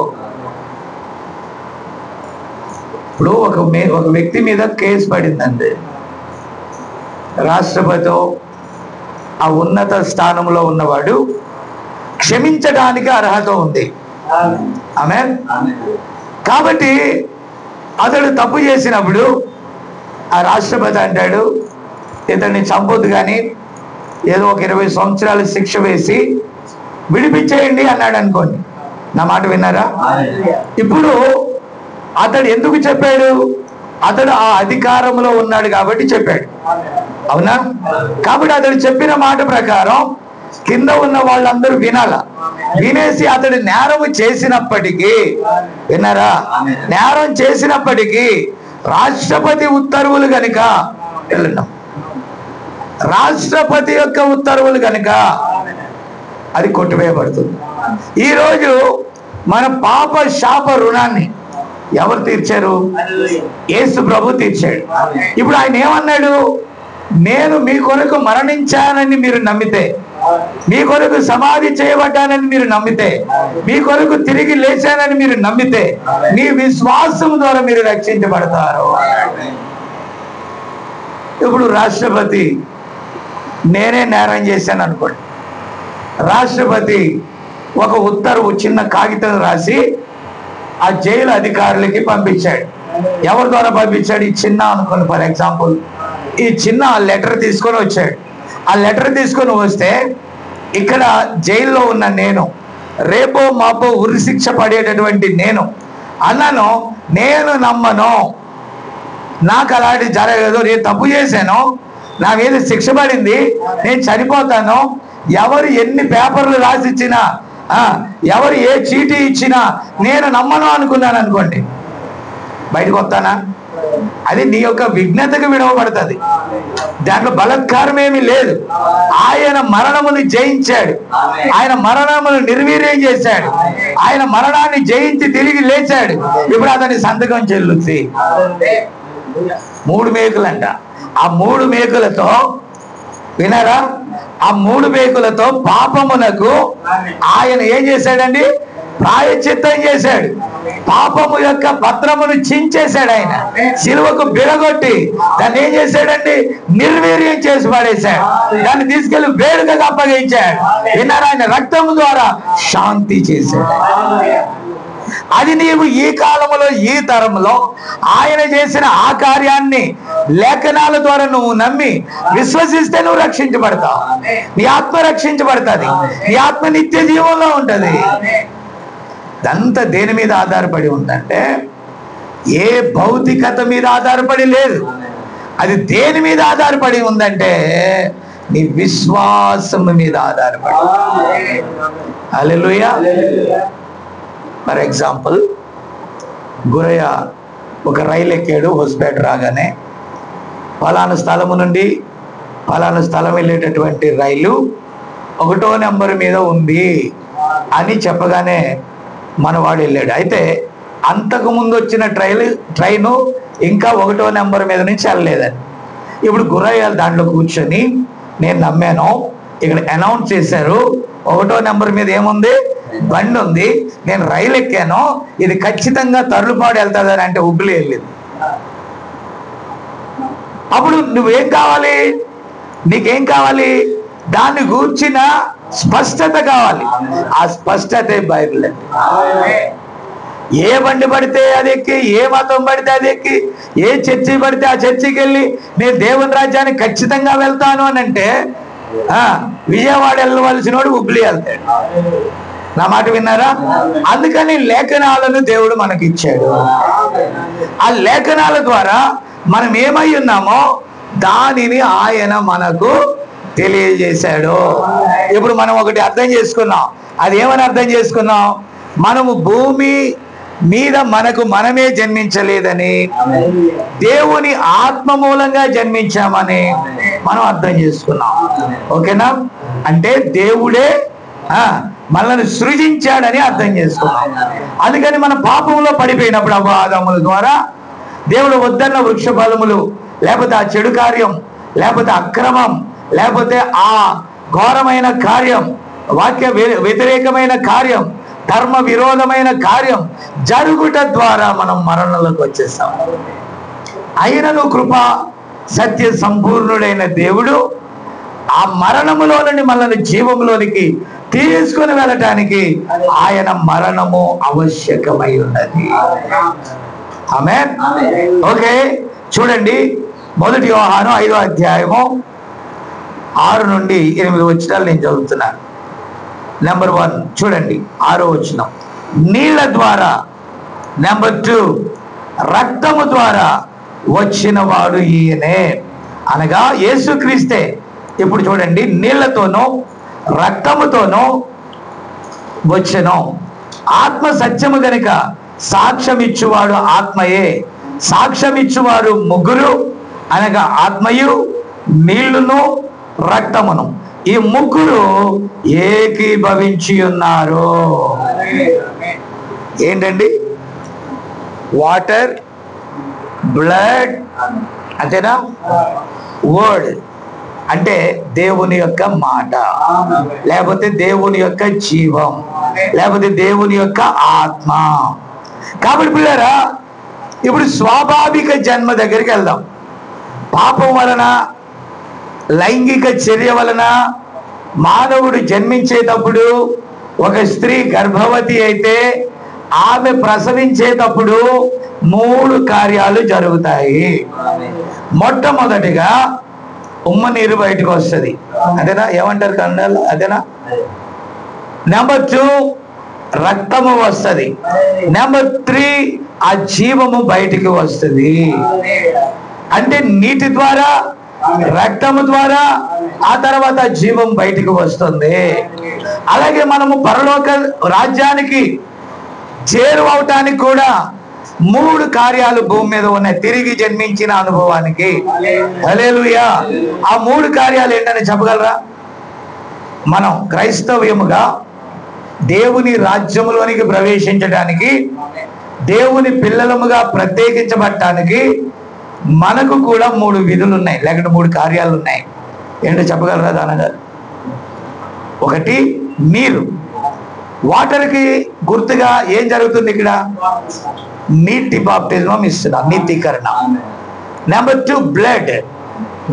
[SPEAKER 2] ఇప్పుడు ఒక వ్యక్తి మీద కేసు పడిందండి. రాష్ట్రపతి ఆ ఉన్నత స్థానంలో ఉన్నవాడు క్షమించడానికి అర్హత ఉంది. ఆమేన్. కాబట్టి అతడు తప్పు చేసినప్పుడు ఆ రాష్ట్రపతి అంటాడు, ఇతన్ని చంపొద్దు కానీ ఏదో ఒక 20 సంవత్సరాలు శిక్ష వేసి విడిపించేయండి అన్నాడు అనుకోండి. నా మాట విన్నారా? ఇప్పుడు అతడు ఎందుకు చెప్పాడు? అతడు ఆ అధికారంలో ఉన్నాడు కాబట్టి చెప్పాడు. అవునా? కాబట్టి అతడు చెప్పిన మాట ప్రకారం కింద ఉన్న వాళ్ళందరూ వినాల. వినేసి అతడు నేరము చేసినప్పటికీ, విన్నారా, నేరం చేసినప్పటికీ రాష్ట్రపతి ఉత్తర్వులు కనుక, రాష్ట్రపతి యొక్క ఉత్తర్వులు కనుక అది కొట్టివేయబడుతుంది. ఈరోజు మన పాప శాప రుణాన్ని ఎవరు తీర్చారు? యేసు ప్రభు తీర్చాడు. ఇప్పుడు ఆయన ఏమన్నాడు? నేను మీ కొరకు మరణించానని మీరు నమ్మితే, మీ కొరకు సమాధి చేయబడ్డానని మీరు నమ్మితే, మీ కొరకు తిరిగి లేచానని మీరు నమ్మితే, మీ విశ్వాసం ద్వారా మీరు రక్షించబడతారు. ఇప్పుడు రాష్ట్రపతి నేనే నేరం చేశాను అనుకోండి. రాష్ట్రపతి ఒక ఉత్తర్వు చిన్న కాగితం రాసి ఆ జైలు అధికారులకి పంపించాడు. ఎవరి ద్వారా పంపించాడు? ఈ చిన్న అనుకోండి, ఫర్ ఎగ్జాంపుల్ ఈ చిన్న లెటర్ తీసుకొని వచ్చాడు. ఆ లెటర్ తీసుకొని వస్తే ఇక్కడ జైల్లో ఉన్న నేను, రేపో మాపో ఉరి శిక్ష పడేటటువంటి నేను అన్నాను, నేను నమ్మను, నాకు అలాంటి జరగదు, నేను తప్పు చేశాను, నా మీద శిక్ష పడింది, నేను చనిపోతాను, ఎవరు ఎన్ని పేపర్లు రాసిచ్చినా, ఎవరు ఏ చీటీ ఇచ్చినా నేను నమ్మను అనుకున్నాను అనుకోండి, బయటకు వస్తానా? అది నీ యొక్క విఘ్నతకు విడవబడుతుంది. దాంట్లో బలత్కారం ఏమీ లేదు. ఆయన మరణమును జయించాడు, ఆయన మరణమును నిర్వీర్యం చేశాడు, ఆయన మరణాన్ని జయించి తిరిగి లేచాడు. ఇప్పుడు అతని సంతకం చెల్లుద్ది. 3 మేకులంట. ఆ 3 మేకులతో, వినారా, ఆ 3 మేకులతో పాపమునకు ఆయన ఏం చేశాడండి? ప్రాయశ్చిత్తం చేశాడు. పాపము యొక్క పత్రమును చించేశాడు. ఆయన సిలువకు బిడగొట్టి దాన్ని ఏం చేశాడండి? నిర్వీర్యం చేసి పడేశాడు. దాన్ని తీసుకెళ్లి వేడుకగా అప్పగించాడు. విన్నారా? ఆయన రక్తము ద్వారా శాంతి చేశాడు. అది నీవు ఈ కాలంలో, ఈ తరంలో ఆయన చేసిన ఆ కార్యాన్ని లేఖనాల ద్వారా నువ్వు నమ్మి విశ్వసిస్తే నువ్వు రక్షించబడతావు. నీ ఆత్మ రక్షించబడుతుంది. నీ ఆత్మ నిత్య జీవంలో ఉంటది. ఇదంతా దేని మీద ఆధారపడి ఉందంటే ఏ భౌతికత మీద ఆధారపడి లేదు. అది దేని మీద ఆధారపడి ఉందంటే నీ విశ్వాసం మీద ఆధారపడి. హల్లెలూయా. ఫర్ ఎగ్జాంపుల్, గురయ్య ఒక రైలు ఎక్కాడు. హోస్పేట రాగానే ఫలానా స్థలము నుండి ఫలానా స్థలం వెళ్ళేటటువంటి రైలు 1వ నెంబర్ మీద ఉంది అని చెప్పగానే మనవాడు వెళ్ళాడు. అయితే అంతకు ముందు వచ్చిన ట్రైను ఇంకా 1వ నెంబర్ మీద నుంచి వెళ్ళలేదని. ఇప్పుడు గురయ్య దాంట్లో కూర్చొని, నేను నమ్మాను, ఇక్కడ అనౌన్స్ చేశారు 1వ నెంబర్ మీద ఏముంది? బండి ఉంది, నేను రైలు ఎక్కాను, ఇది ఖచ్చితంగా తరులుపాడు వెళ్తుందని అంటే ఉబ్బులు వెళ్ళింది. అప్పుడు నువ్వేం కావాలి? నీకేం కావాలి? దాన్ని గూర్చిన స్పష్టత కావాలి. ఆ స్పష్టత బైబిల్. ఏ బండి పడితే అది ఎక్కి, ఏ మతం పడితే అది ఎక్కి, ఏ చర్చి పడితే ఆ చర్చికి వెళ్ళి నేను దేవుని రాజ్యానికి ఖచ్చితంగా వెళ్తాను అని అంటే విజయవాడ వెళ్ళవలసినోడు హుబ్లీ వెళ్తాడు. నా మాట విన్నారా? అందుకని లేఖనాలను దేవుడు మనకి ఇచ్చాడు. ఆ లేఖనాల ద్వారా మనం ఏమై ఉన్నామో దానిని ఆయన మనకు తెలియజేశాడు. ఇప్పుడు మనం ఒకటి అర్థం చేసుకున్నాం. అది ఏమని అర్థం చేసుకున్నాం? మనము భూమి మీద మనమే జన్మించలేదని, దేవుని ఆత్మ మూలంగా జన్మించామని మనం అర్థం చేసుకున్నాం. ఓకేనా? అంటే దేవుడే మనల్ని సృజించాడని అర్థం చేసుకున్నాం. అందుకని మన పాపంలో పడిపోయినప్పుడు అపవాదముల ద్వారా దేవుడు వద్దన్న వృక్ష ఫలములు, లేకపోతే ఆ చెడు కార్యం, లేకపోతే అక్రమం, లేకపోతే ఆ ఘోరమైన కార్యం, వాక్య వ్యతిరేకమైన కార్యం, ధర్మ విరోధమైన కార్యం జరుగుట ద్వారా మనం మరణంలోకి వచ్చేస్తాం. అయినను కృప సత్య సంపూర్ణుడైన దేవుడు ఆ మరణములోని మనల్ని జీవంలోనికి తీసుకుని వెళ్ళటానికి ఆయన మరణము ఆవశ్యకమై ఉన్నది. ఆమేన్. ఓకే, చూడండి, 1 యోహాను 5వ అధ్యాయము 6 నుండి 8 వచనాలు నేను చదువుతున్నాను. నెంబర్ 1 చూడండి, 6వ వచనం. నీళ్ల ద్వారా, నెంబర్ 2 రక్తము ద్వారా వచ్చిన వాడు ఈయనే, అనగా యేసుక్రీస్తే. ఇప్పుడు చూడండి, నీళ్లతోనూ రక్తముతోనూ వచ్చెను. ఆత్మ సత్యము గనుక సాక్ష్యం ఇచ్చువాడు ఆత్మయే. సాక్ష్యం ఇచ్చువారు ముగ్గురు, అనగా ఆత్మయు, నీళ్లును, రక్తమును. ఈ ముగ్గురు ఏకీభవించి ఉన్నారు. ఏంటండి? వాటర్, బ్లడ్, అంతేనా? వర్డ్ అంటే దేవుని యొక్క మాట, లేకపోతే దేవుని యొక్క జీవం, లేకపోతే దేవుని యొక్క ఆత్మ. కాబట్టి పిల్లరా, ఇప్పుడు స్వాభావిక జన్మ దగ్గరికి వెళ్దాం. పాపం వలన, లైంగిక చర్య వలన మానవుడు జన్మించేటప్పుడు, ఒక స్త్రీ గర్భవతి అయితే ఆమె ప్రసవించేటప్పుడు 3 కార్యాలు జరుగుతాయి. మొట్టమొదటిగా ఉమ్మ నీరు బయటకు వస్తుంది, అదేనా? ఏమంటారు కన్నడలో? అదేనా? నెంబర్ 2 రక్తము వస్తుంది. నెంబర్ 3 ఆ జీవము బయటికి వస్తుంది. అంటే నీటి ద్వారా, రక్తము ద్వారా, ఆ తర్వాత జీవం బయటికి వస్తుంది. అలాగే మనము పరలోక రాజ్యానికి చేరువవటానికి కూడా 3 కార్యాలు భూమి మీద ఉన్నాయి. తిరిగి జన్మించిన అనుభవానికి. హల్లెలూయా. ఆ 3 కార్యాలు ఏంటని చెప్పగలరా? మనం క్రైస్తవ్యముగా దేవుని రాజ్యములోనికి ప్రవేశించడానికి, దేవుని పిల్లలముగా ప్రత్యేకించబడటానికి మనకు కూడా 3 విధులు ఉన్నాయి, లేకపోతే 3 కార్యాలు ఉన్నాయి. ఏంటో చెప్పగలరా దానగారు? ఒకటి నీరు. వాటర్కి గుర్తుగా ఏం జరుగుతుంది ఇక్కడ? నీటి బాప్టిజం ఇస్తున్నా, నీతీకరణ. Number 2 blood.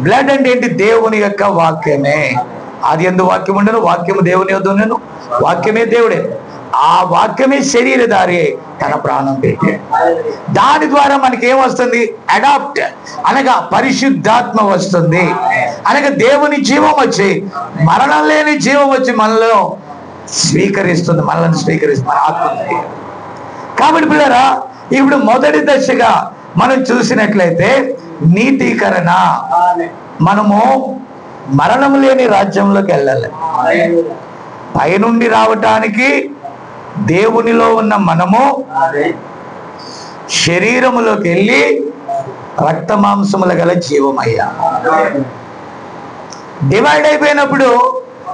[SPEAKER 2] బ్లడ్ అంటే ఏంటి? దేవుని యొక్క వాక్యమే. అది ఎందు వాక్యం ఉండను, వాక్యము దేవుని యొద్ద ఉండను, వాక్యమే దేవుడే. ఆ వాక్యమే శరీరధారి తన ప్రాణం పెట్టి. దాని ద్వారా మనకి ఏం వస్తుంది? అడాప్ట్, అనగా పరిశుద్ధాత్మ వస్తుంది. అనగా దేవుని జీవం వచ్చి, మరణం లేని జీవం వచ్చి మనలో స్వీకరిస్తుంది, మనల్ని స్వీకరిస్తుంది, మన ఆత్మని. కాబట్టి పిల్లరా, ఇప్పుడు మొదటి దశగా మనం చూసినట్లయితే నీతీకరణ. మనము మరణం లేని రాజ్యంలోకి వెళ్ళాలి. పైనుండి రావటానికి దేవునిలో ఉన్న మనము శరీరములోకి వెళ్ళి రక్త మాంసముల గల జీవమయ్యా. డివైడ్ అయిపోయినప్పుడు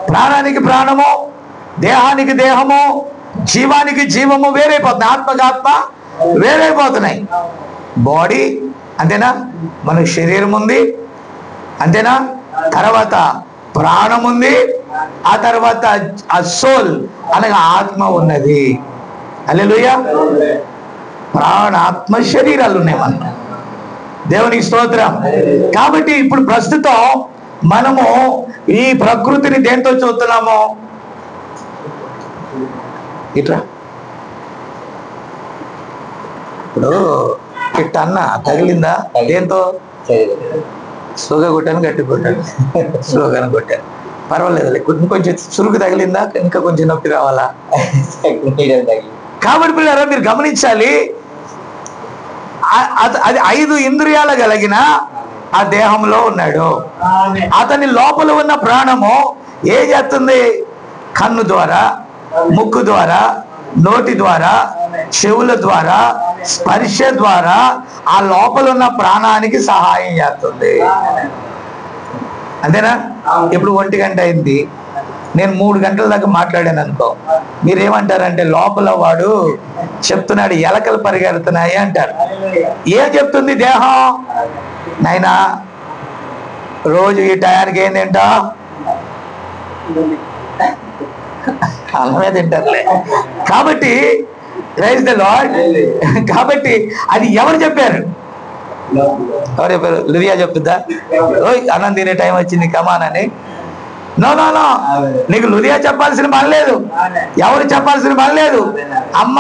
[SPEAKER 2] ప్రాణానికి ప్రాణము, దేహానికి దేహము, జీవానికి జీవము వేరైపోతున్నాయి, ఆత్మకి ఆత్మ వేరైపోతున్నాయి. బాడీ అంతేనా? మనకు శరీరం ఉంది, అంతేనా? తర్వాత ప్రాణం ఉంది, ఆ తర్వాత ఆ సోల్ అనగా ఆత్మ ఉన్నది. హల్లెలూయా. ప్రాణ, ఆత్మ, శరీరాలు ఉన్నాయి మనకు. దేవునికి స్తోత్రం. కాబట్టి ఇప్పుడు ప్రస్తుతం మనము ఈ ప్రకృతిని దేంతో చూస్తున్నాము? ఇట్లా ఇప్పుడు ఇట్టన్నా తగిలిందా? దేంతో? స్లోగా కొట్టాను, గట్టి కొట్టాను, స్లోగానే కొట్టాను, పర్వాలేదు. కొంచెం చురుకు తగిలిందా? ఇంకా కొంచెం నొప్పి రావాలా? కాబట్టి పిల్లరా, మీరు గమనించాలి, అది 5 ఇంద్రియాలు కలిగిన ఆ దేహంలో ఉన్నాడు. అతని లోపల ఉన్న ప్రాణము ఏం చేస్తుంది? కన్ను ద్వారా, ముక్కు ద్వారా, నోటి ద్వారా, చెవుల ద్వారా, స్పర్శ ద్వారా ఆ లోపల ఉన్న ప్రాణానికి సహాయం చేస్తుంది. అంతేనా? ఇప్పుడు 1 గంట అయింది, నేను 3 గంటల దాకా మాట్లాడాను అనుకో, మీరేమంటారంటే లోపల వాడు చెప్తున్నాడు ఎలకలు పరిగెడుతున్నాయి అంటారు. ఏం చెప్తుంది దేహం? నాయనా రోజు ఈ టయానికి ఏం తింటా? అల్లమే తింటారులే. కాబట్టి ప్రైజ్ ది లార్డ్. కాబట్టి అది ఎవరు చెప్పారు? ఎవరు చెప్పారు? లుదియా చెప్తుందా? ఓయ్ అన్నం తినే టైం వచ్చింది కమాన్ అని? నో నో నో, నీకు లుదియా చెప్పాల్సిన పని లేదు, ఎవరు చెప్పాల్సిన పని లేదు, అమ్మ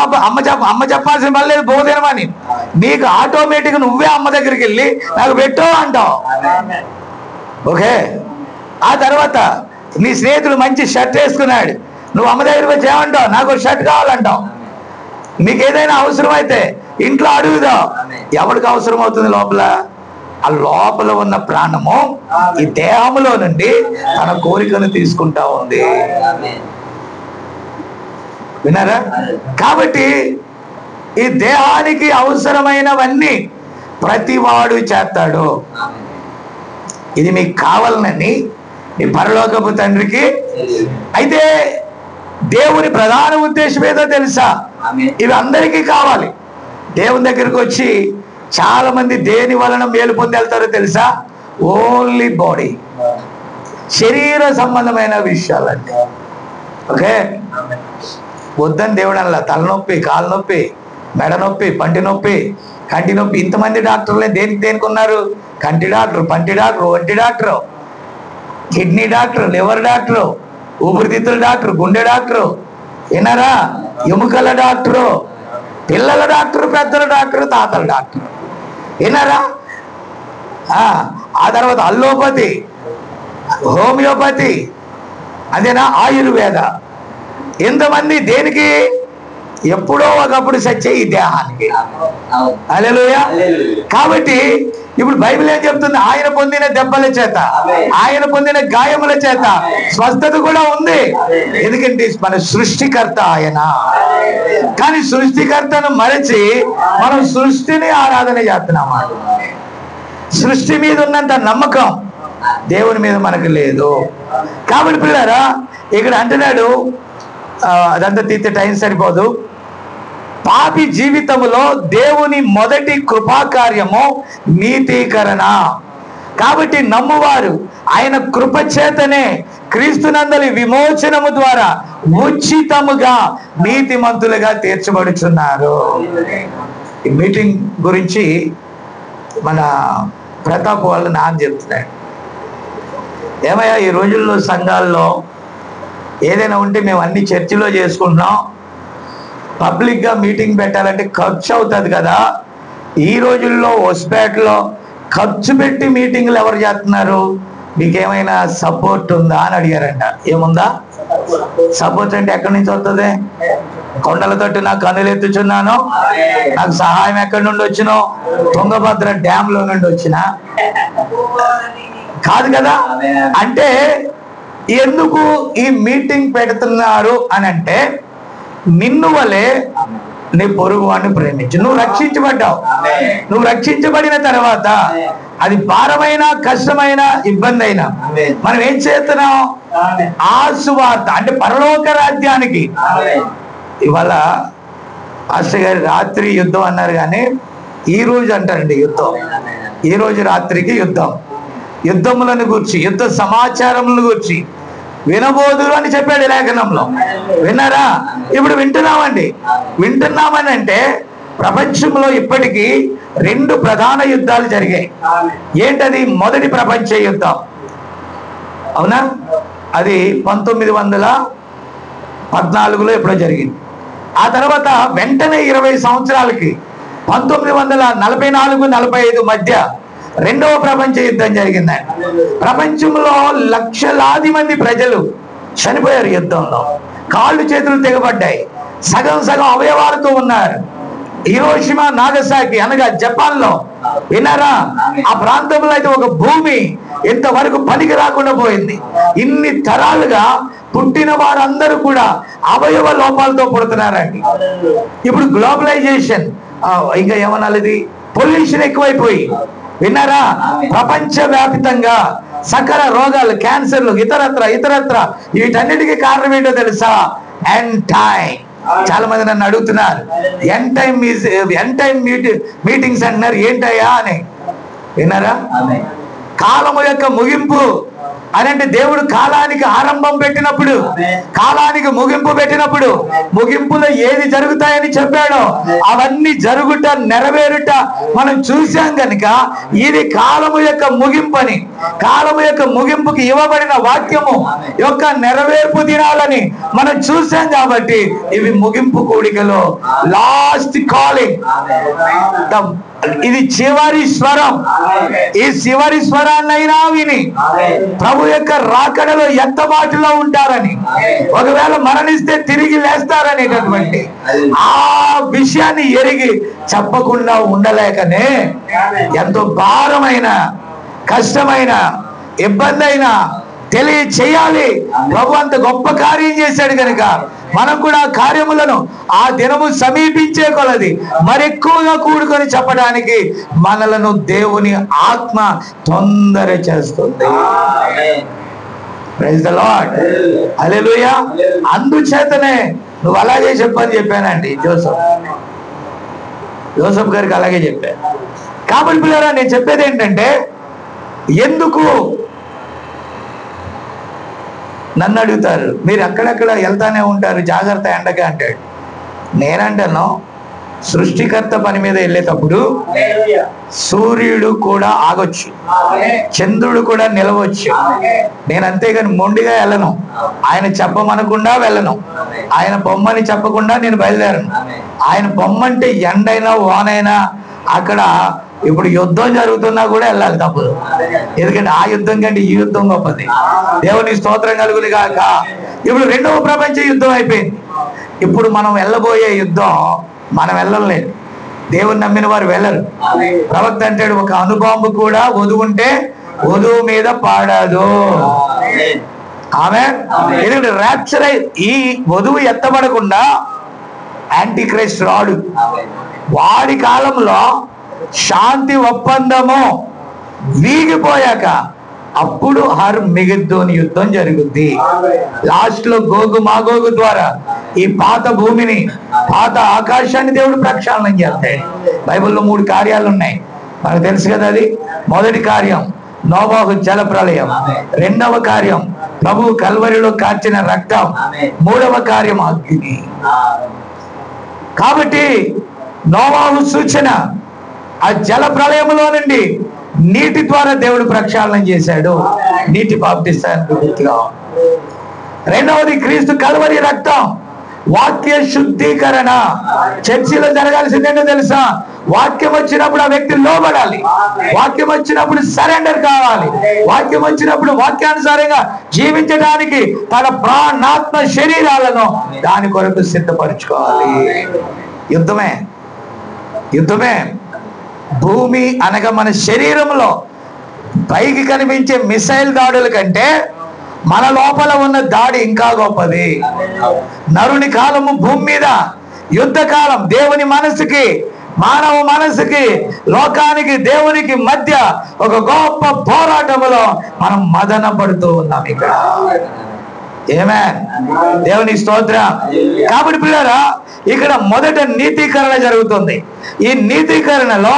[SPEAKER 2] చెప్పాల్సిన పని లేదు భోజనమని. నీకు ఆటోమేటిక్ నువ్వే అమ్మ దగ్గరికి వెళ్ళి నాకు పెట్టు అంటావు. ఓకే, ఆ తర్వాత నీ స్నేహితుడు మంచి షర్ట్ వేసుకున్నాడు, నువ్వు అమ్మ దగ్గరికి వచ్చి ఏమంటావు? నాకు షర్ట్ కావాలంటావు. నీకు ఏదైనా అవసరం అయితే ఇంట్లో అడుగుదావు. ఎవరికి అవసరం అవుతుంది? లోపల ఆ లోపల ఉన్న ప్రాణము ఈ దేహంలో నుండి తన కోరికను తీసుకుంటా ఉంది. విన్నారా? కాబట్టి ఈ దేహానికి అవసరమైనవన్నీ ప్రతివాడు చేస్తాడు. ఇది మీకు కావాలని ఈ పరలోకపు తండ్రికి. అయితే దేవుని ప్రధాన ఉద్దేశం ఏదో తెలుసా? ఇవి అందరికీ కావాలి. దేవుని దగ్గరికి వచ్చి చాలా మంది దేని వలన మేలు పొంది వెళ్తారో తెలుసా? ఓన్లీ బాడీ, శరీర సంబంధమైన విషయాలండి. ఓకే, వద్దని దేవుడు అలా తలనొప్పి, కాలు నొప్పి, మెడ నొప్పి, పంటి నొప్పి, కంటి నొప్పి. ఇంతమంది డాక్టర్లే దేనికి ఉన్నారు? కంటి డాక్టర్, పంటి డాక్టర్, ఒంటి doctor, kidney doctor, liver doctor, ఊపిరితిత్తుల డాక్టర్, గుండె డాక్టరు, విన్నారా? ఎముకల డాక్టరు, పిల్లల డాక్టర్, పెద్దల డాక్టర్, తాతల డాక్టర్, విన్నారా? ఆ తర్వాత అల్లోపతి, హోమియోపతి, అదేనా ఆయుర్వేద. ఎంతమంది దేనికి? ఎప్పుడో ఒకప్పుడు సచ్చే ఈ దేహానికి. హల్లెలూయా. కాబట్టి ఇప్పుడు బైబిల్ ఏం చెప్తుంది? ఆయన పొందిన దెబ్బల చేత, ఆయన పొందిన గాయముల చేత స్వస్థత కూడా ఉంది. ఎందుకంటే మన సృష్టికర్త ఆయన. కానీ సృష్టికర్తను మరచి మనం సృష్టిని ఆరాధన చేస్తున్నామా? సృష్టి మీద ఉన్నంత నమ్మకం దేవుని మీద మనకు లేదు. కాబట్టి పిల్లరా ఇక్కడ అంటున్నాడు, అదంతా తీర్చే టైం సరిపోదు. పాపి జీవితంలో దేవుని మొదటి కృపాకార్యము నీతీకరణ. కాబట్టి నమ్మువారు ఆయన కృపచేతనే క్రీస్తునందలి విమోచనము ద్వారా ఉచితముగా నీతిమంతులుగా తీర్చబడుచున్నారు. ఈ మీటింగ్ గురించి మన ప్రతాప్ వాళ్ళు నాకు చెప్తున్నాడు, ఏమయ్యా ఈ రోజుల్లో సంఘాల్లో ఏదైనా ఉంటే మేము అన్ని చర్చిలో చేసుకుంటున్నాం, పబ్లిక్గా మీటింగ్ పెట్టాలంటే ఖర్చు అవుతుంది కదా, ఈ రోజుల్లో హొస్పేటలో ఖర్చు పెట్టి మీటింగ్లు ఎవరు చేస్తున్నారు, మీకేమైనా సపోర్ట్ ఉందా అని అడిగారంట. ఏముందా సపోర్ట్? అంటే ఎక్కడి నుంచి వస్తుంది? కొండల తట్టు నాకు కన్నులు ఎత్తుచున్నాను, నాకు సహాయం ఎక్కడి నుండి వచ్చినో? తుంగభద్ర డ్యామ్ లో నుండి వచ్చినా? కాదు కదా. అంటే ఎందుకు ఈ మీటింగ్ పెడుతున్నారు అని అంటే, నిన్ను వలే నీ పొరుగు వాడిని ప్రేమించు. నువ్వు రక్షించబడ్డావు. నువ్వు రక్షించబడిన తర్వాత అది భారమైన, కష్టమైన, ఇబ్బంది అయినా మనం ఏం చేస్తున్నాం? ఆ సువార్త అంటే పరలోక రాజ్యానికి. ఇవాళ పాస్టర్ గారి రాత్రి యుద్ధం అన్నారు, కానీ ఈ రోజు అంటారండి యుద్ధం. ఈ రోజు రాత్రికి యుద్ధం, యుద్ధములను గూర్చి, యుద్ధ సమాచారములను గూర్చి వినబోదురు అని చెప్పాడు లేఖనంలో. విన్నారా? ఇప్పుడు వింటున్నామండి. వింటున్నామని అంటే ప్రపంచంలో ఇప్పటికీ 2 ప్రధాన యుద్ధాలు జరిగాయి. ఏంటది? మొదటి ప్రపంచ యుద్ధం, అవునా? అది 1914లో ఎప్పుడో జరిగింది. ఆ తర్వాత వెంటనే 20 సంవత్సరాలకి 1944-45 మధ్య రెండవ ప్రపంచ యుద్ధం జరిగిందండి. ప్రపంచంలో లక్షలాది మంది ప్రజలు చనిపోయారు యుద్ధంలో. కాళ్ళు చేతులు తెగబడ్డాయి, సగం సగం అవయవాలతో ఉన్నారు. హిరోషిమా నాగసాకి అనగా జపాన్ లో, విన్నారా? ఆ ప్రాంతంలో అయితే ఒక భూమి ఇంతవరకు పనికి రాకుండా పోయింది. ఇన్ని తరాలుగా పుట్టిన వారందరూ కూడా అవయవ లోపాలతో పుడుతున్నారండి. ఇప్పుడు గ్లోబలైజేషన్, ఇంకా ఏమనాలి, పొల్యూషన్ ఎక్కువైపోయి, విన్నారా? ప్రపంచ వ్యాప్తంగా సకల రోగాలు, క్యాన్సర్లు, ఇతరత్ర వీటన్నిటికీ కారణం ఏంటో తెలుసా? End time. చాలా మంది నన్ను అడుగుతున్నారు, ఎండ్ టైం మీటింగ్స్ అంటున్నారు, ఏంటయ్యా అని. విన్నారా? కాలము యొక్క ముగింపు అని అంటే దేవుడు కాలానికి ఆరంభం పెట్టినప్పుడు, కాలానికి ముగింపు పెట్టినప్పుడు, ముగింపులో ఏది జరుగుతాయని చెప్పాడో అవన్నీ జరుగుట, నెరవేరుట మనం చూసాం కనుక ఇది కాలము యొక్క ముగింపని, కాలము యొక్క ముగింపుకి ఇవ్వబడిన వాక్యము యొక్క నెరవేర్పు దినాలని మనం చూసాం కాబట్టి ఇవి ముగింపు కూడికలో లాస్ట్ కాలింగ్. ఇది చివరి స్వరం. ఈ చివరి స్వరాన్నైనా విని ప్రభు యొక్క రాకడలో ఎత్తబాటులో ఉంటారని, ఒకవేళ మరణిస్తే తిరిగి లేస్తారనేటటువంటి ఆ విషయాన్ని ఎరిగి చెప్పకుండా ఉండలేకనే ఎంతో భారమైన, కష్టమైన, ఇబ్బంది అయినా తెలియచేయాలి. ప్రభు అంత గొప్ప కార్యం చేశాడు కనుక మనం కూడా కార్యములను ఆ దినము సమీపించే కొలది మరెక్కువగా కూడుకొని చెప్పడానికి మనలను దేవుని ఆత్మ తొందర చేస్తుంది. ప్రైజ్ ది లార్డ్, హల్లెలూయా. అందుచేతనే నువ్వు అలాగే చెప్పని చెప్పానండి జోసెఫ్ గారికి, అలాగే చెప్పాను. కాబట్టి పిల్లరా, నేను చెప్పేది ఏంటంటే, ఎందుకు నన్ను అడుగుతారు, మీరు అక్కడక్కడ వెళ్తానే ఉంటారు, జాగ్రత్త ఎండగా అంటాడు. నేనంటాను, సృష్టికర్త పని మీద వెళ్ళేటప్పుడు సూర్యుడు కూడా ఆగొచ్చు, చంద్రుడు కూడా నిలవచ్చు. నేను అంతేగాని మొండిగా వెళ్ళను, ఆయన చెప్పమనకుండా వెళ్ళను, ఆయన పొమ్మని చెప్పకుండా నేను బయలుదేరను. ఆయన పొమ్మంటే ఎండైనా వానైనా, అక్కడ ఇప్పుడు యుద్ధం జరుగుతున్నా కూడా వెళ్ళాలి, తప్పదు. ఎందుకంటే ఆ యుద్ధం కంటే ఈ యుద్ధం గొప్పది. దేవుని స్తోత్రం కలుగును గాక. ఇప్పుడు రెండవ ప్రపంచ యుద్ధం అయిపోయింది. ఇప్పుడు మనం వెళ్ళబోయే యుద్ధం మనం వెళ్ళలేదు, దేవుని నమ్మిన వారు వెళ్ళరు. ప్రవక్త అంటాడు, ఒక అణుబాంబు కూడా వధువుంటే వధువు మీద పాడదు. ఆమె ఎందుకంటే ర్యాప్చర్ ఈ వధువు ఎత్తబడకుండా యాంటీ క్రైస్ట్ రాడు. వాడి కాలంలో శాంతి ఒప్పందము వీగిపోయాక అప్పుడు హర్మగిద్దోను యుద్ధం జరుగుద్ది. లాస్ట్ లో గోగు మాగోగు ద్వారా ఈ పాత భూమిని, పాత ఆకాశాన్ని దేవుడు ప్రక్షాళన చేస్తాడు. బైబిల్లో 3 కార్యాలు ఉన్నాయి, మనకు తెలుసు కదా. అది మొదటి కార్యం నోవాహు జల ప్రళయం, రెండవ కార్యం ప్రభువు కల్వరిలో కార్చిన రక్తం, మూడవ కార్యం అగ్ని. కాబట్టి నోవాహు సూచన ఆ జల ప్రళయంలో నుండి నీటి ద్వారా దేవుడు ప్రక్షాళన చేశాడు, నీటి బాప్తిస్తానికి గుర్తుగా. రెండవది క్రీస్తు కల్వరి రక్తం, వాక్య శుద్ధీకరణ. చర్చిలో జరగాల్సిందేంటో తెలుసా? వాక్యం వచ్చినప్పుడు ఆ వ్యక్తి లోబడాలి, వాక్యం వచ్చినప్పుడు సరెండర్ కావాలి, వాక్యం వచ్చినప్పుడు వాక్యానుసారంగా జీవించడానికి తన ప్రాణాత్మ శరీరాలను దాని కొరకు సిద్ధపరచుకోవాలి. యుద్ధమే, యుద్ధమే. భూమి అనగా మన శరీరంలో పైకి కనిపించే మిసైల్ దాడుల కంటే మన లోపల ఉన్న దాడి ఇంకా గొప్పది. నరుని కాలము భూమి మీద యుద్ధ కాలం. దేవుని మనసుకి, మానవ మనసుకి, లోకానికి, దేవునికి మధ్య ఒక గొప్ప పోరాటములో మనం మదన పడుతూ ఉన్నాం ఇక్కడ. ఏమే దేవుని స్తోత్రం. కాబట్టి పిల్లరా, ఇక్కడ మొదట నీతీకరణ జరుగుతుంది. ఈ నీతీకరణలో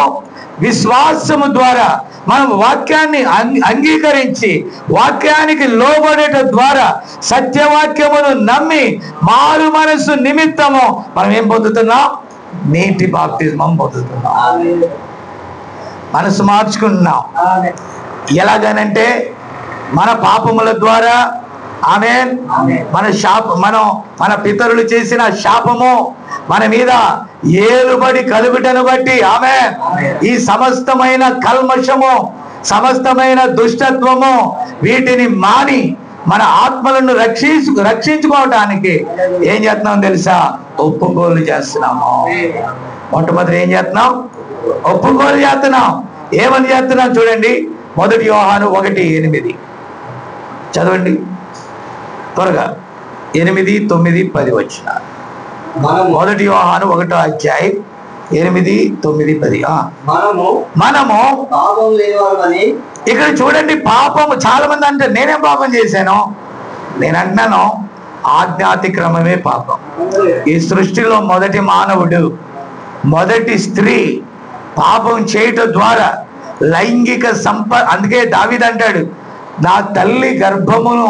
[SPEAKER 2] విశ్వాసము ద్వారా మనం వాక్యాన్ని అంగీకరించి వాక్యానికి లోబడేట ద్వారా సత్యవాక్యమును నమ్మి మారు మనసు నిమిత్తము మనం ఏం పొందుతున్నాం? నీటి బాప్తిజమం పొందుతున్నాం, మనసు మార్చుకుంటున్నాం. ఎలాగనంటే మన పాపముల ద్వారా, ఆమేన్, మన పితరులు చేసిన శాపము మన మీద ఏలుబడి కలుగుటను బట్టి, ఆమేన్, ఈ సమస్తమైన కల్మషము, సమస్తమైన దుష్టత్వము వీటిని మాని మన ఆత్మలను రక్షించుకోవటానికి ఏం చేస్తున్నాం తెలుసా? ఒప్పుకోలు చేస్తున్నాము. మొట్టమొదటి ఏం చేస్తున్నాం? ఒప్పుకోలు చేస్తున్నాం. ఏమని చేస్తున్నాం చూడండి. 1 యోహాను 1:8 చదవండి త్వరగా. 8, 9, 10 వచనాలు. 1 యోహాను 1:8, 9, 10. మనము ఇక్కడ చూడండి, పాపము చాలా మంది అంటే నేనేం పాపం చేశాను? నేను అంటున్నాను, ఆజ్ఞాతిక్రమమే పాపం. ఈ సృష్టిలో మొదటి మానవుడు, మొదటి స్త్రీ పాపం చేయటం ద్వారా లైంగిక అందుకే దావీదు అంటాడు, నా తల్లి గర్భమును,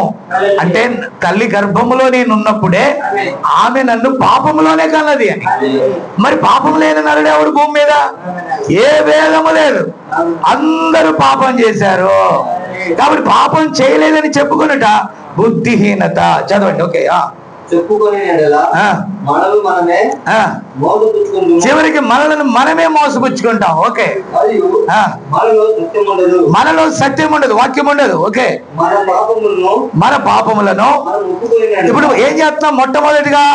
[SPEAKER 2] అంటే తల్లి గర్భములో నేను ఉన్నప్పుడే ఆమె నన్ను పాపములోనే కన్నది అని. మరి పాపం లేని నరుడు ఎవడు భూమి మీద? ఏ భేదము లేదు, అందరూ పాపం చేశారు. కాబట్టి పాపం చేయలేదని చెప్పుకున్నట బుద్ధిహీనత. చదవండి. ఓకే. చివరికి మనలను మనమే మోసపుచ్చుకుంటాం. ఓకే. మనలో సత్యం ఉండదు, వాక్యం ఉండదు. ఓకే. మన పాపములను ఇప్పుడు ఏం చేస్తున్నాం? మొట్టమొదటిగా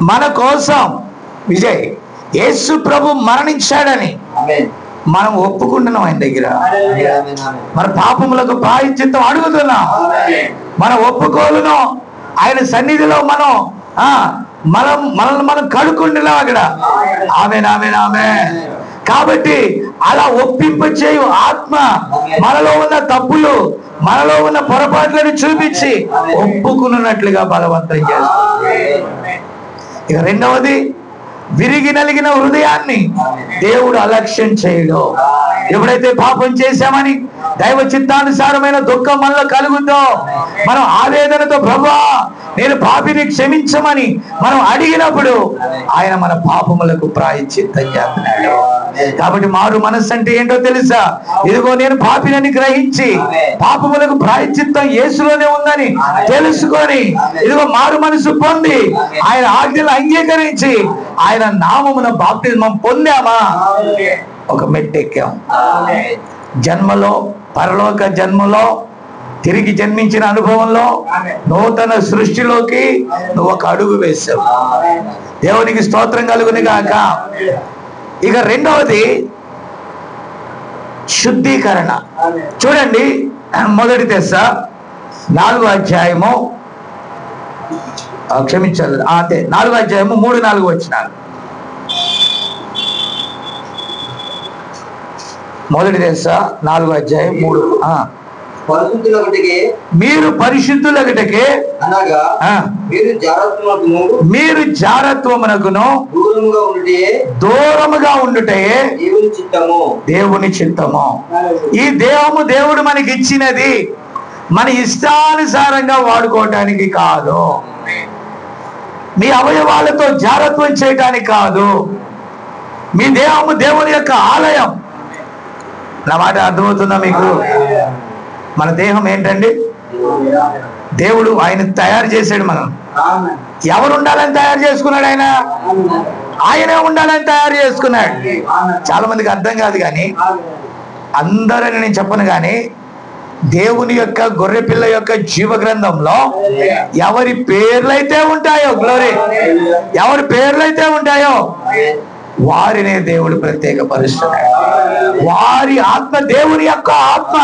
[SPEAKER 2] మన కోసం విజయ్ యేసు ప్రభు మరణించాడని మనం ఒప్పుకుంటున్నాం ఆయన దగ్గర. మన పాపములకు ప్రాయశ్చిత్తం అడుగుతున్నాం. మన ఒప్పుకోలును ఆయన సన్నిధిలో మనల్ని మనం కడుక్కుంటున్నాం అక్కడ. ఆమేన్. కాబట్టి అలా ఒప్పింప చేయు ఆత్మ మనలో ఉన్న తప్పులు, మనలో ఉన్న పొరపాట్లను చూపించి ఒప్పుకున్నట్లుగా బలవంతం చేస్తుంది. ఇక రెండవది, విరిగి నలిగిన హృదయాన్ని దేవుడు అలక్ష్యం చేయడు. ఎప్పుడైతే పాపం చేశామని దైవ చిత్తానుసారమైన దుఃఖం మనలో కలుగుతుందో, మనం ఆవేదనతో ప్రభువా నేను పాపిని క్షమించమని మనం అడిగినప్పుడు ఆయన మన పాపములకు ప్రాయశ్చిత్తం చేస్తున్నాడు. కాబట్టి మారు మనస్సు అంటే ఏంటో తెలుసా? ఇదిగో నేను పాపినని గ్రహించి పాపములకు ప్రాయశ్చిత్తం యేసులోనే ఉందని తెలుసుకొని ఇదిగో మారు మనసు పొంది ఆయన ఆజ్ఞలు అంగీకరించి ఆయన నామమున బాప్తిస్మం పొందామా, ఒక మెట్టెక్కాం. జన్మలో, పరలోక జన్మలో, తిరిగి జన్మించిన అనుభవంలో, నూతన సృష్టిలోకి నువ్వు ఒక అడుగు వేసావు. దేవునికి స్తోత్రం కలుగును గాక. ఇక రెండవది శుద్ధీకరణ. చూడండి, 1 తెస్స 4వ అధ్యాయము, క్షమించాలి, అంతే 4వ అధ్యాయము 3, 4 వచనాలు. 1 తెస్స 4వ అధ్యాయం 3. మీరు పరిశుద్ధులగుటకే అనగా మీరు జారత్వమునకును దూరముగా ఉండుటే దేవుని చిత్తము. ఈ దేహము దేవుడు మనకి ఇచ్చినది మన ఇష్టానుసారంగా వాడుకోవటానికి కాదు, మీ అవయవాలతో జారత్వం చేయటానికి కాదు. మీ దేహము దేవుని యొక్క ఆలయం. నా మాట అర్థమవుతుందా మీకు? మన దేహం ఏంటండి? దేవుడు ఆయన తయారు చేశాడు. మనం ఎవరు ఉండాలని తయారు చేసుకున్నాడు? ఆయనే ఉండాలని తయారు చేసుకున్నాడు. చాలా మందికి అర్థం కాదు, కానీ అందరని నేను చెప్పను, కానీ దేవుని యొక్క గొర్రె పిల్ల యొక్క జీవ గ్రంథంలో ఎవరి పేర్లైతే ఉంటాయో, గ్లోరీ, ఎవరి పేర్లైతే ఉంటాయో వారినే దేవుడు ప్రత్యేకపరుస్తున్నాడు. వారి ఆత్మ దేవుని యొక్క ఆత్మ.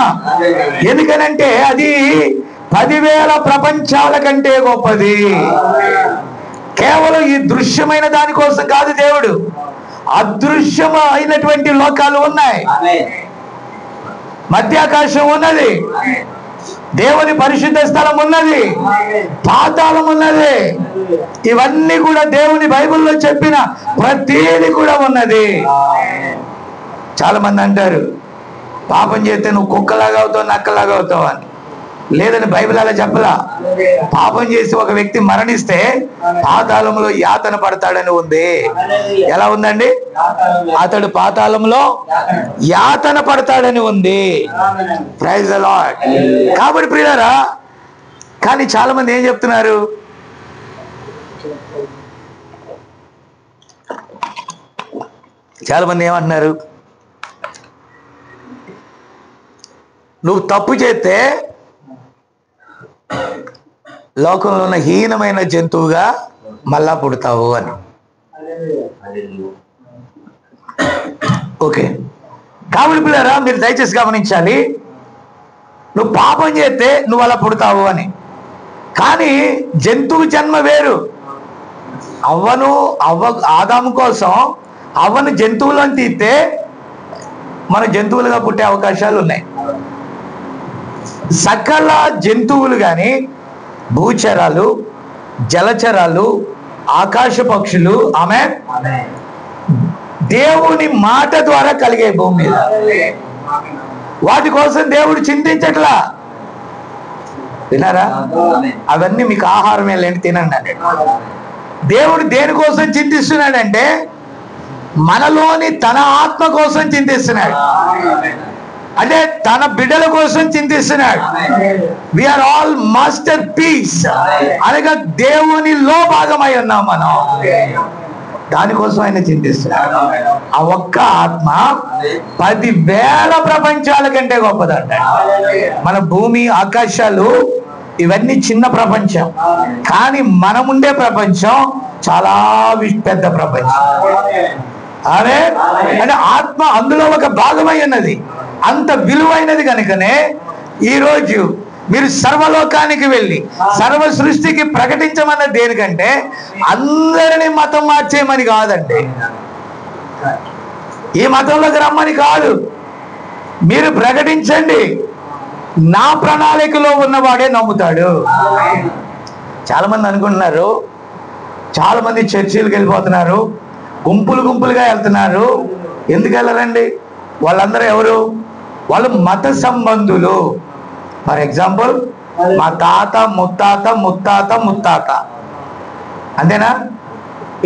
[SPEAKER 2] ఎందుకనంటే అది 10,000 ప్రపంచాల కంటే గొప్పది. కేవలం ఈ దృశ్యమైన దానికోసం కాదు దేవుడు. అదృశ్యమైనటువంటి లోకాలు ఉన్నాయి, మధ్యాకాశం ఉన్నది, దేవుని పరిశుద్ధ స్థలం ఉన్నది, పాతాళం ఉన్నది. ఇవన్నీ కూడా దేవుని బైబిల్లో చెప్పిన ప్రతిదీ కూడా ఉన్నది. చాలా మంది అంటారు పాపం చేస్తే నువ్వు కుక్కలాగా అవుతావు, నక్కలాగా అవుతావు అని. లేదని బైబిల్ అలా చెప్పలా. పాపం చేసి ఒక వ్యక్తి మరణిస్తే పాతాళంలో యాతన పడతాడని ఉంది. ఎలా ఉందండి? అతడు పాతాళంలో యాతన పడతాడని ఉంది. Praise the Lord. కాబట్టి ప్రియులారా, కానీ చాలా మంది ఏం చెప్తున్నారు? చాలా మంది ఏమంటున్నారు? నువ్వు తప్పు చేస్తే లోకంలో ఉన్న హీనమైన జంతువుగా మళ్ళా పుడతావు అని. ఓకే, కాబట్టి పిల్లరా మీరు దయచేసి గమనించాలి, నువ్వు పాపం చేస్తే నువ్వు అలా పుడతావు అని. కానీ జంతువు జన్మ వేరు. ఆదాము కోసం అవ్వను జంతువులను తీస్తే మన జంతువులుగా పుట్టే అవకాశాలు ఉన్నాయి. సకల జంతువులు కానీ, భూచరాలు, జలచరాలు, ఆకాశ పక్షులు, ఆమె దేవుని మాట ద్వారా కలిగే భూమి మీద. వాటి కోసం దేవుడు చింతించట్లా. విన్నారా? అవన్నీ మీకు ఆహారమే లేని తినండి. దేవుడు దేనికోసం చింతిస్తున్నాడంటే మనలోని తన ఆత్మ కోసం చింతిస్తున్నాడు. అంటే తన బిడ్డల కోసం చింతిస్తున్నాడు. వీఆర్ ఆల్ మాస్టర్ పీస్ అనగా దేవునిలో భాగమై ఉన్నాం మనం. దానికోసం ఆయన చింతిస్తున్నాడు. ఆ ఒక్క ఆత్మ 10,000 ప్రపంచాల కంటే గొప్పదంట. మన భూమి, ఆకాశాలు ఇవన్నీ చిన్న ప్రపంచం, కానీ మనముండే ప్రపంచం చాలా పెద్ద ప్రపంచం. అదే అంటే ఆత్మ అందులో ఒక భాగమై ఉన్నది. అంత విలువైనది కనుకనే ఈరోజు మీరు సర్వలోకానికి వెళ్ళి సర్వ సృష్టికి ప్రకటించమన్న దేనికంటే అందరినీ మతం మార్చేయమని కాదండి, ఈ మతంలోకి రమ్మని కాదు. మీరు ప్రకటించండి, నా ప్రణాళికలో ఉన్నవాడే నమ్ముతాడు. చాలా మంది అనుకుంటున్నారు, చాలా మంది చర్చిలకు వెళ్ళిపోతున్నారు, గుంపులుగా వెళ్తున్నారు. ఎందుకు వెళ్ళరండి? వాళ్ళందరూ ఎవరు? వాళ్ళు మత సంబంధులు. ఫర్ ఎగ్జాంపుల్, మా తాత ముత్తాత అంతేనా?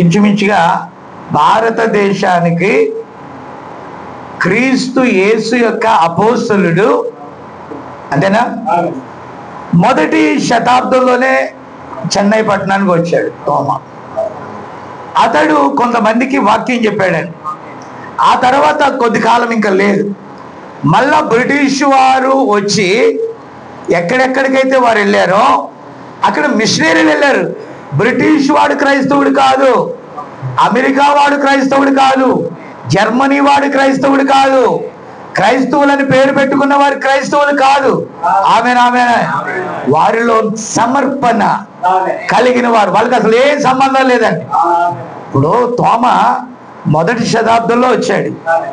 [SPEAKER 2] ఇంచుమించుగా భారతదేశానికి క్రీస్తు యేసు యొక్క అపోస్తలుడు అంతేనా మొదటి శతాబ్దంలోనే చెన్నై పట్టణానికి వచ్చాడు తోమా. అతడు కొంతమందికి వాక్యం చెప్పాడని. ఆ తర్వాత కొద్ది కాలం ఇంకా లేదు. మళ్ళా బ్రిటిష్ వారు వచ్చి ఎక్కడెక్కడికైతే వారు వెళ్ళారో అక్కడ మిషనరీలు వెళ్ళారు. బ్రిటిష్ వాడు క్రైస్తవుడు కాదు, అమెరికా వాడు క్రైస్తవుడు కాదు, జర్మనీ వాడు క్రైస్తవుడు కాదు, క్రైస్తవులని పేరు పెట్టుకున్న వారు క్రైస్తవులు కాదు. ఆమె వారిలో సమర్పణ కలిగిన వారు, వాళ్ళకి అసలు ఏం సంబంధం లేదండి. ఇప్పుడు తోమా మొదటి శతాబ్దంలో వచ్చాడు.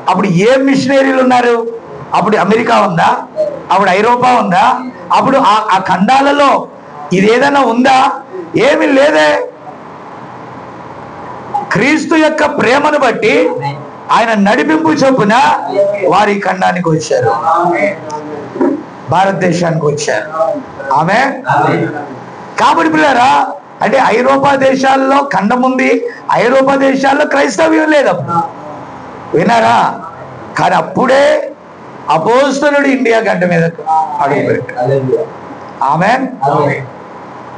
[SPEAKER 2] అప్పుడు ఏ మిషనరీలు ఉన్నారు? అప్పుడు అమెరికా ఉందా? అప్పుడు ఐరోపా ఉందా? అప్పుడు ఆ ఖండాలలో ఇది ఏదైనా ఉందా? ఏమీ లేదే. క్రీస్తు యొక్క ప్రేమను బట్టి ఆయన నడిపింపు చొప్పున వారి ఖండానికి వచ్చారు, భారతదేశానికి వచ్చారు. ఆమె కాబట్టి పిల్లరా, అంటే ఐరోపా దేశాల్లో ఖండం ఉంది, ఐరోపా దేశాల్లో క్రైస్తవ్యం లేదు. విన్నారా? కానీ అప్పుడే అపోస్తలుడు ఇండియా గడ్డ మీద అడుగుపెట్టాడు. ఆమె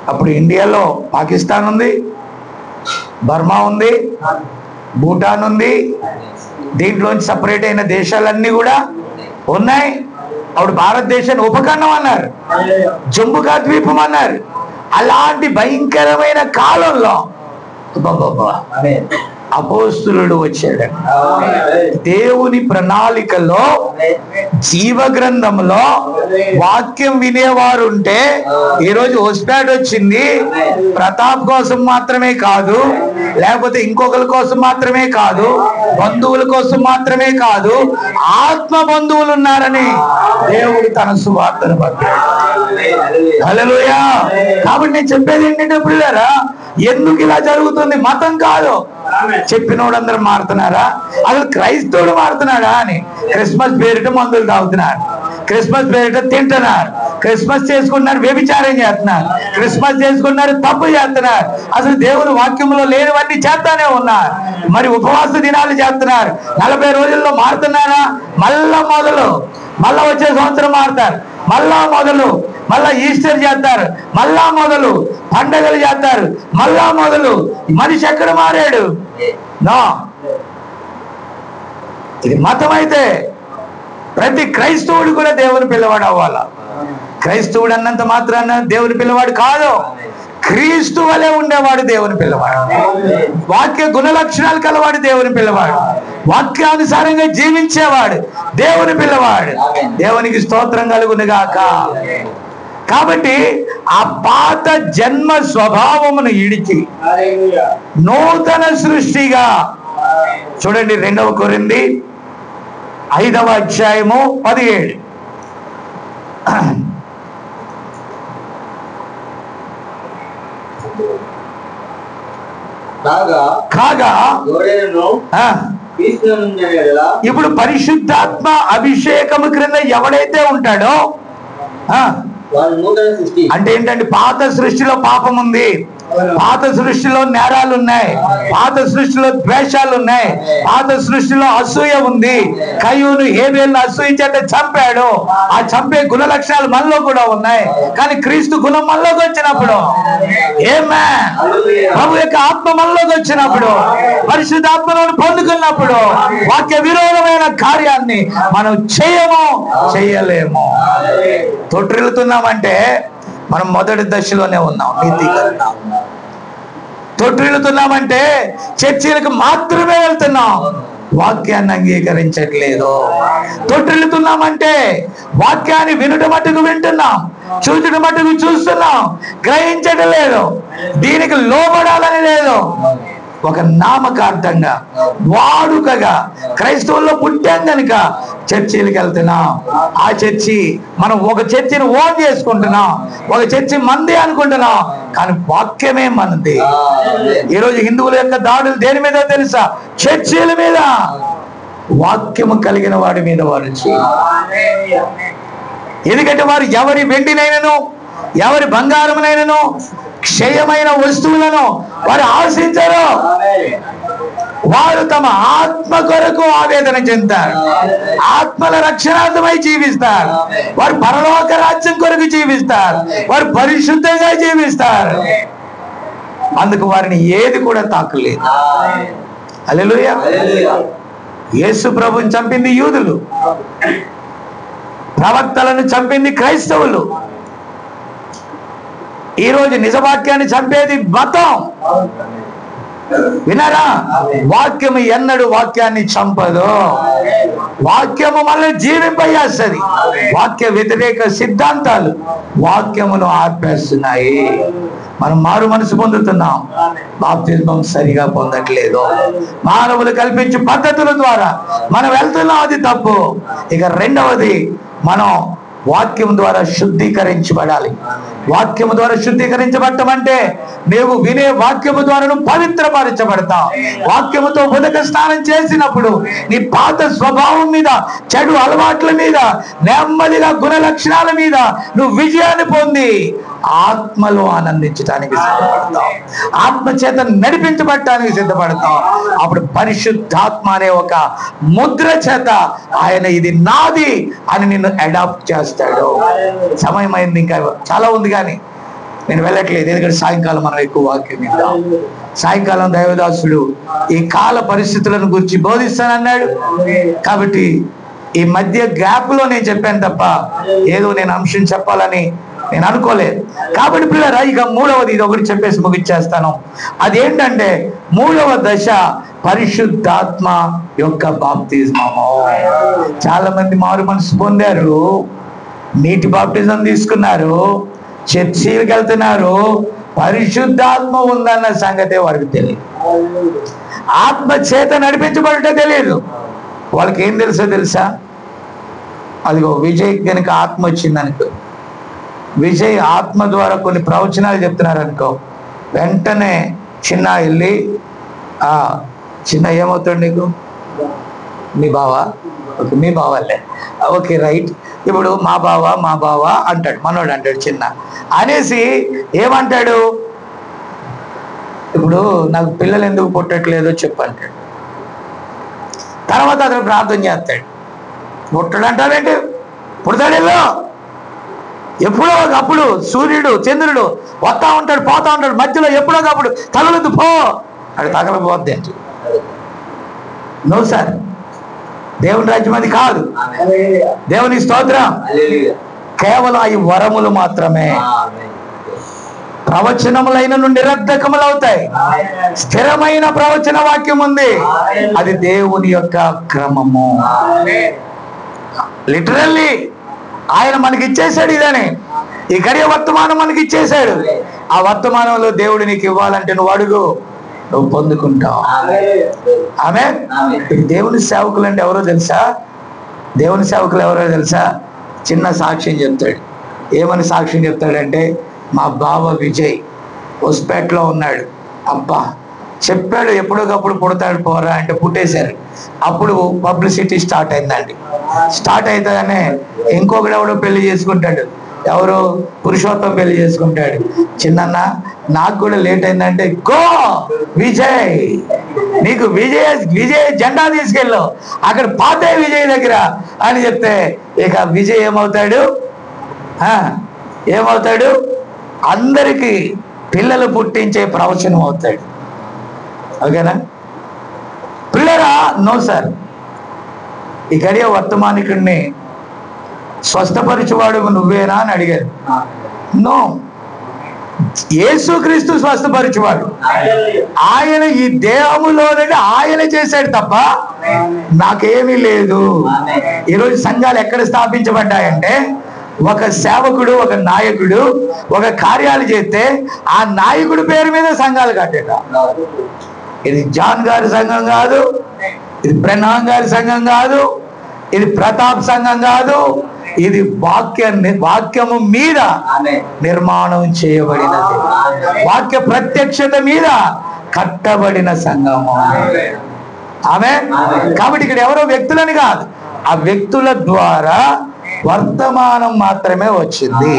[SPEAKER 2] అప్పుడు ఇండియాలో పాకిస్తాన్ ఉంది, బర్మా ఉంది, భూటాన్ ఉంది, దీంట్లోంచి సపరేట్ అయిన దేశాలన్నీ కూడా ఉన్నాయి. అప్పుడు భారతదేశాన్ని ఉపఖండం అన్నారు, జంబుకా ద్వీపం అన్నారు. అలాంటి భయంకరమైన కాలంలో అపోస్తులుడు వచ్చాడు. దేవుని ప్రణాళికలో జీవ గ్రంథంలో వాక్యం వినేవారు ఉంటే ఈరోజు హోస్పేట్ వచ్చింది. ప్రతాప్ కోసం మాత్రమే కాదు, లేకపోతే ఇంకొకరి కోసం మాత్రమే కాదు, బంధువుల కోసం మాత్రమే కాదు, ఆత్మ బంధువులు ఉన్నారని దేవుడు తన సువార్తను పంపాడు. హల్లెలూయా. కాబట్టి నేను చెప్పేది ఏంటంటే పిల్లరా, ఎందుకు ఇలా జరుగుతుంది? మతం కాదు. చెప్పినోడందరూ మారుతున్నారా? అసలు క్రైస్తవుడు మారుతున్నాడా అని. క్రిస్మస్ పేరిట మందులు తాగుతున్నారు, క్రిస్మస్ పేరిట తింటున్నారు, క్రిస్మస్ చేసుకున్నారు వ్యభిచారం చేస్తున్నారు, క్రిస్మస్ చేసుకున్నారు తప్పు చేస్తున్నారు, అసలు దేవుని వాక్యంలో లేనివన్నీ చేస్తానే ఉన్నారు. మరి ఉపవాస దినాలు చేస్తున్నారు. 40 రోజుల్లో మారుతున్నారా? మళ్ళా వచ్చే సంవత్సరం మారుతారు, మళ్ళా ఈస్టర్ చేస్తారు, మొదలు పండగలు చేస్తారు, మొదలు. మనిషి ఎక్కడ మారాడు? నో. ఇది మతం అయితే ప్రతి క్రైస్తవుడు కూడా దేవుని పిల్లవాడు అవ్వాలా. క్రైస్తవుడు అన్నంత మాత్రాన దేవుని పిల్లవాడు కాదు. క్రీస్తు వలె ఉండేవాడు దేవుని పిల్లవాడు. వాక్య గుణ లక్షణాలు కలవాడు దేవుని పిల్లవాడు. వాక్యానుసారంగా జీవించేవాడు దేవుని పిల్లవాడు. దేవునికి స్తోత్రం కలుగునుగాక. కాబట్టి ఆ పాత జన్మ స్వభావమును ఇడిచి నూతన సృష్టిగా చూడండి. 2 కొరింథీ 5వ అధ్యాయము 17. కాగా ఇప్పుడు పరిశుద్ధాత్మ అభిషేకము క్రింద ఎవడైతే ఉంటాడో అంటే ఏంటంటే పాత సృష్టిలో పాపం ఉంది, పాత సృష్టిలో నేరాలు ఉన్నాయి, పాత సృష్టిలో ద్వేషాలు ఉన్నాయి, పాత సృష్టిలో అసూయ ఉంది. కయ్యూను హేబేలును అసూయ చేత చంపాడు. ఆ చంపే గుణ లక్షణాలు మనలో కూడా ఉన్నాయి. కానీ క్రీస్తు గుణం మనలోకి వచ్చినప్పుడు, ప్రభు యొక్క ఆత్మ మనలోకి వచ్చినప్పుడు, పరిశుద్ధాత్మలను పొందుకున్నప్పుడు వాక్య విరోధమైన కార్యాన్ని మనం చేయలేము. తొట్టిల్లుతున్నామంటే మనం మొదటి దశలోనే ఉన్నాం. నీతికరణ తొట్టిల్లుతున్నామంటే చర్చిలకు మాత్రమే వెళ్తున్నాం, వాక్యాన్ని అంగీకరించట్లేదు. తొట్టిల్లుతున్నామంటే వాక్యాన్ని వినుట మట్టుకు వింటున్నాం, చూచుట మట్టుకు చూస్తున్నాం, గ్రహించడం లేదు, దీనికి లోబడాలని లేదు. ఒక నామకార్థంగా వాడుకగా క్రైస్తవుల్లో పుట్టాం కనుక చర్చిలకు వెళ్తున్నాం. ఆ చర్చి మనం ఒక చర్చిని ఓన్ చేసుకుంటున్నాం, ఒక చర్చి మంది అనుకుంటున్నాం, కానీ వాక్యమే మనది. ఈరోజు హిందువుల యొక్క దాడులు దేని మీద తెలుసా? చర్చిల మీద. వాక్యము కలిగిన వాడి మీద వారు ఎందుకంటే వారు ఎవరి వెండినైనను ఎవరి బంగారమునైనను క్షయమైన వస్తువులను వారు ఆశించరు. వారు తమ ఆత్మ కొరకు ఆవేదన చెందుతారు, ఆత్మల రక్షణార్థమై జీవిస్తారు, వారు పరలోక రాజ్యం కొరకు జీవిస్తారు, వారు పరిశుద్ధంగా జీవిస్తారు. అందుకు వారిని ఏది కూడా తాకలేదు. హల్లెలూయా. యేసు ప్రభువుని చంపింది యూదులు, ప్రవక్తలను చంపింది క్రైస్తవులు. ఈరోజు నిజవాక్యాన్ని చంపేది మతం. వినరా? వాక్యము ఎన్నడు వాక్యాన్ని చంపదు. వాక్యము మనల్ని జీవింపజేస్తుంది. వాక్య వ్యతిరేక సిద్ధాంతాలు వాక్యమును ఆర్పేస్తున్నాయి. మనం మారు మనసు పొందుతున్నాం, బాప్తిస్మం సరిగా పొందట్లేదు. మానవులు కల్పించే పద్ధతుల ద్వారా మనం వెళ్తున్నాం, అది తప్పు. ఇక రెండవది, మనం వాక్యం ద్వారా శుద్ధీకరించబడాలి. వాక్యము ద్వారా శుద్ధీకరించబడటం అంటే నీవు వినే వాక్యము ద్వారా నువ్వు పవిత్రపరచబడతావు. వాక్యముతో ఉదక స్నానం చేసినప్పుడు నీ పాత స్వభావం మీద, చెడు అలవాట్ల మీద, నెమ్మదిగా గుణ లక్షణాల మీద నువ్వు విజయాన్ని పొంది ఆత్మలో ఆనందించడానికి సిద్ధపడతావు, ఆత్మ చేత నడిపించబడటానికి సిద్ధపడతావు. అప్పుడు పరిశుద్ధాత్మ అనే ఒక ముద్ర చేత ఆయన ఇది నాది అని నిన్ను అడాప్ట్ చేస్తాడు. సమయం అయింది, ఇంకా చాలా ఉంది కానీ నేను వెళ్ళట్లేదు. ఎందుకంటే సాయంకాలం మనం ఎక్కువ వాక్యం విందాం. సాయంకాలం దైవదాసుడు ఈ కాల పరిస్థితులను గురించి బోధిస్తానన్నాడు. కాబట్టి ఈ మధ్య గ్యాప్ లో నేను చెప్పాను తప్ప ఏదో నేను అంశం చెప్పాలని నేను అనుకోలేదు. కాబట్టి పిల్లరా, ఇక మూడవది ఇది ఒకటి చెప్పేసి ముగిచ్చేస్తాను. అదేంటంటే 3వ దశ పరిశుద్ధాత్మ యొక్క బాప్తిజమము. చాలా మంది మారు మనసు పొందారు, నీటి బాప్టిజం తీసుకున్నారు, చర్చిలకు వెళ్తున్నారు, పరిశుద్ధాత్మ ఉందన్న సంగతే వారికి తెలియదు. ఆత్మ చేత నడిపించబడటం తెలియదు. వాళ్ళకి ఏం తెలుసా? అదిగో విజయ్ కనుక ఆత్మ వచ్చిందనుకో, విజయ్ ఆత్మ ద్వారా కొన్ని ప్రవచనాలు చెప్తున్నారు అనుకో, వెంటనే చిన్న వెళ్ళి చిన్న ఏమవుతాడు నీకు? మీ బావా? ఓకే, మీ బావాలే, ఓకే రైట్. ఇప్పుడు మా బావ అంటాడు, మనోడు అంటాడు చిన్న అనేసి ఏమంటాడు? ఇప్పుడు నాకు పిల్లలు ఎందుకు పుట్టట్లేదో చెప్పు అంటాడు. తర్వాత అతను ప్రార్థన చేస్తాడు. పుట్టడు అంటావేంటి? పుడతాడెల్లో ఎప్పుడో ఒకప్పుడు సూర్యుడు చంద్రుడు వస్తా ఉంటాడు, పోతా ఉంటాడు, మధ్యలో ఎప్పుడో ఒకప్పుడు తగలదు పో అది తగలబోద్ది అంటే నో సార్, దేవుని రాజ్యం అది కాదు. దేవుని స్తోత్రం. కేవలం అవి వరములు మాత్రమే. ప్రవచనములైన నిరర్ధకములు అవుతాయి. స్థిరమైన ప్రవచన వాక్యం ఉంది, అది దేవుని యొక్క క్రమము. లిటరల్లీ ఆయన మనకి ఇచ్చేసాడు ఇదని, ఈ గడియ వర్తమానం మనకి ఇచ్చేసాడు. ఆ వర్తమానంలో దేవుడు నీకు ఇవ్వాలంటే నువ్వు అడుగు, నువ్వు పొందుకుంటావు. ఆమె దేవుని సేవకులు అంటే ఎవరో తెలుసా? దేవుని సేవకులు ఎవరో తెలుసా? చిన్న సాక్ష్యం చెప్తాడు. ఏమని సాక్ష్యం చెప్తాడంటే, మా బావ విజయ్ హొస్పేటలో ఉన్నాడు, అబ్బా చెప్పాడు ఎప్పుడోకప్పుడు పుడతాడు పోరా అంటే పుట్టేశారు. అప్పుడు పబ్లిసిటీ స్టార్ట్ అయిందండి. స్టార్ట్ అవుతుందనే ఇంకొకడు ఎవడో పెళ్లి చేసుకుంటాడు, ఎవరు పురుషోత్తం పెళ్లి చేసుకుంటాడు. చిన్న నాకు కూడా లేట్ అయిందంటే, గో విజయ్, నీకు విజయ్ జెండా తీసుకెళ్ళు అక్కడ పాతే విజయ్ దగ్గర అని చెప్తే, ఇక విజయ్ ఏమవుతాడు? అందరికి పిల్లలు పుట్టించే ప్రవచనం అవుతాడు. ఓకేనా పిల్లరా? నో సార్, ఈ గడియ వర్తమానికుడిని స్వస్థపరచువాడు నువ్వేనా అని అడిగారు. నో, యేసుక్రీస్తు స్వస్థపరచువాడు. ఆయన ఈ దేహములోనే ఆయన చేశాడు తప్ప నాకేమీ లేదు. ఈరోజు సంఘాలు ఎక్కడ స్థాపించబడ్డాయంటే, ఒక సేవకుడు, ఒక నాయకుడు ఒక కార్యాలు చేస్తే ఆ నాయకుడి పేరు మీద సంఘాలు కట్టేట. ఇది జాన్ గారి సంఘం కాదు, ఇది బ్రెన్హాం గారి సంఘం కాదు, ఇది ప్రతాప్ సంఘం కాదు, ఇది వాక్యము మీద నిర్మాణం చేయబడినది, వాక్య ప్రత్యక్షత మీద కట్టబడిన సంఘము. ఆమె కాబట్టి ఇక్కడ ఎవరో వ్యక్తులని కాదు, ఆ వ్యక్తుల ద్వారా వర్తమానం మాత్రమే వచ్చింది.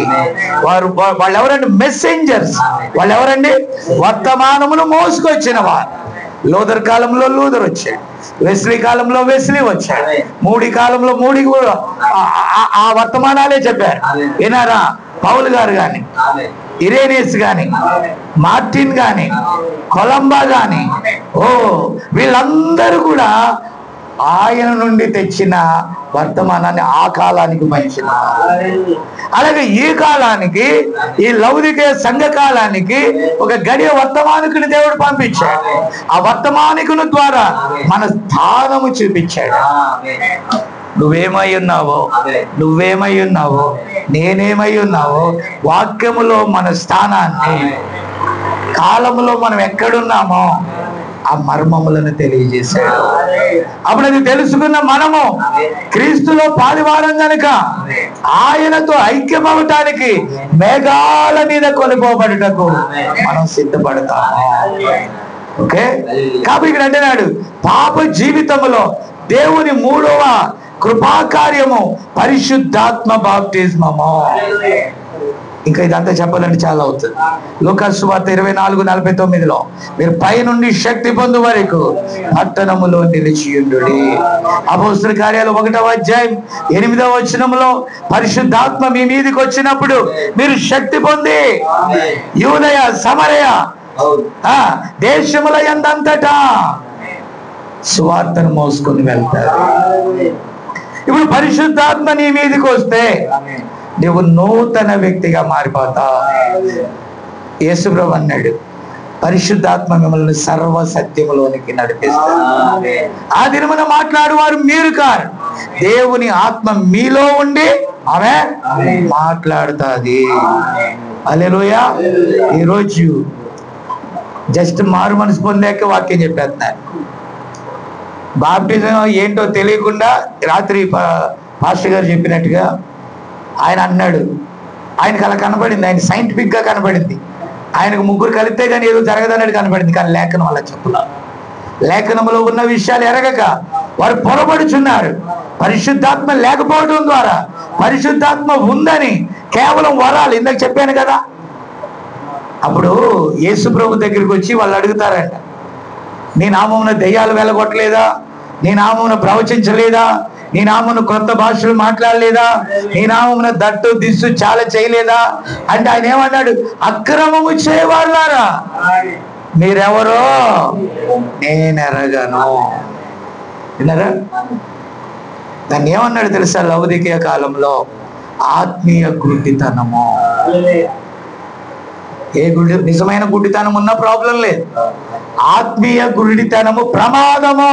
[SPEAKER 2] వాళ్ళు ఎవరండి? మెసెంజర్స్. వాళ్ళు ఎవరండి? వర్తమానమును మోసుకొచ్చిన వారు. లూథర్ కాలంలో లూథర్ వచ్చాడు, వెస్లీ కాలంలో వెస్లీ వచ్చాడు, మూడి కాలంలో మూడి కూడా ఆ వర్తమానాలే చెప్పారు. వినారా? పౌలు గారు కానీ, ఇరేనియస్ గాని, మార్టిన్ గాని, కొలంబా గాని, వీళ్ళందరూ కూడా ఆయన నుండి తెచ్చిన వర్తమానాన్ని ఆ కాలానికి పంచిన. అలాగే ఈ కాలానికి, ఈ లౌకిక సంఘ కాలానికి ఒక గడియ వర్తమానికుని దేవుడు పంపించాడు. ఆ వర్తమానికుని ద్వారా మన స్థానము చూపించాడు. నువ్వేమై ఉన్నావో నేనేమై ఉన్నావో వాక్యములో మన స్థానాన్ని, కాలములో మనం ఎక్కడున్నామో ఆ మర్మములను తెలియజేశాడు. అప్పుడు అది తెలుసుకున్న మనము క్రీస్తులో పాలివారం గనుక ఆయనతో ఐక్యమవటానికి మేఘాల మీద కొనిపోబడుటకు మనం సిద్ధపడతాము. ఓకే, కాబట్టి ఇక్కడ అంటున్నాడు, పాప జీవితంలో దేవుని మూడవ కృపాకార్యము పరిశుద్ధాత్మ బాప్టిజమము. ఇంకా ఇదంతా చెప్పాలంటే చాలా అవుతుంది. లూకాసు సువార్త 24:49 మీరు పైనుండి శక్తి పొందు వరకు పట్టణములో నిలిచియుండుడి. అపోస్తలుల కార్యాలు 1వ అధ్యాయం 8వ వచనంలో పరిశుద్ధాత్మ మీ మీదకి వచ్చినప్పుడు మీరు శక్తి పొంది యూదయ సమరయ దేశముల యందంతటా సువార్తను మోసుకొని వెళ్తారు. ఇప్పుడు పరిశుద్ధాత్మ నీ మీదకి వస్తే నువ్వు నూతన వ్యక్తిగా మారిపోతావు. యేసుప్రభు అన్నాడు, పరిశుద్ధాత్మ మిమ్మల్ని సర్వ సత్యములోనికి నడిపిస్తారు. ఆ దినమున మాట్లాడువారు మీరు కారు, దేవుని ఆత్మ మీలో ఉండి ఆమె మాట్లాడుతుంది. హల్లెలూయా. ఈరోజు జస్ట్ మారు మనసు పొందాక వాక్యం చెప్పేస్తున్నారు. బాప్టిజం ఏంటో తెలియకుండా రాత్రి పాస్టర్ గారు చెప్పినట్టుగా ఆయన అన్నాడు. ఆయనకు అలా కనబడింది, ఆయన సైంటిఫిక్ గా కనబడింది. ఆయనకు ముగ్గురు కలిస్తే కానీ ఏదో జరగదన్నట్టు కనబడింది. కానీ లేఖనం అలా చెప్పలేదు. లేఖనంలో ఉన్న విషయాలు ఎరగక వారు పొరబడుచున్నారు. పరిశుద్ధాత్మ లేకపోవడం ద్వారా పరిశుద్ధాత్మ ఉందని కేవలం వరాలు ఇందాక చెప్పాను కదా. అప్పుడు యేసు ప్రభు దగ్గరికి వచ్చి వాళ్ళు అడుగుతారంట, నీ నామమున దెయ్యాలు వెళ్ళగొట్టలేదా, నీ నామమున ప్రవచించలేదా, నీ నామమున కొత్త భాషలు మాట్లాడలేదా, నీ నామమున దట్టు దిస్సు చాలా చేయలేదా అంటే ఆయన ఏమన్నాడు, అక్రమము చేయవాళ్ళారా మీరెవరో నేనెరగను. విన్నారా? దాన్ని ఏమన్నాడు తెలుసా? లౌకిక కాలంలో ఆత్మీయ గుడ్డితనము. నిజమైన గుడ్డితనం ఉన్న ప్రాబ్లం లేదు. ఆత్మీయ గుడ్డితనము ప్రమాదము.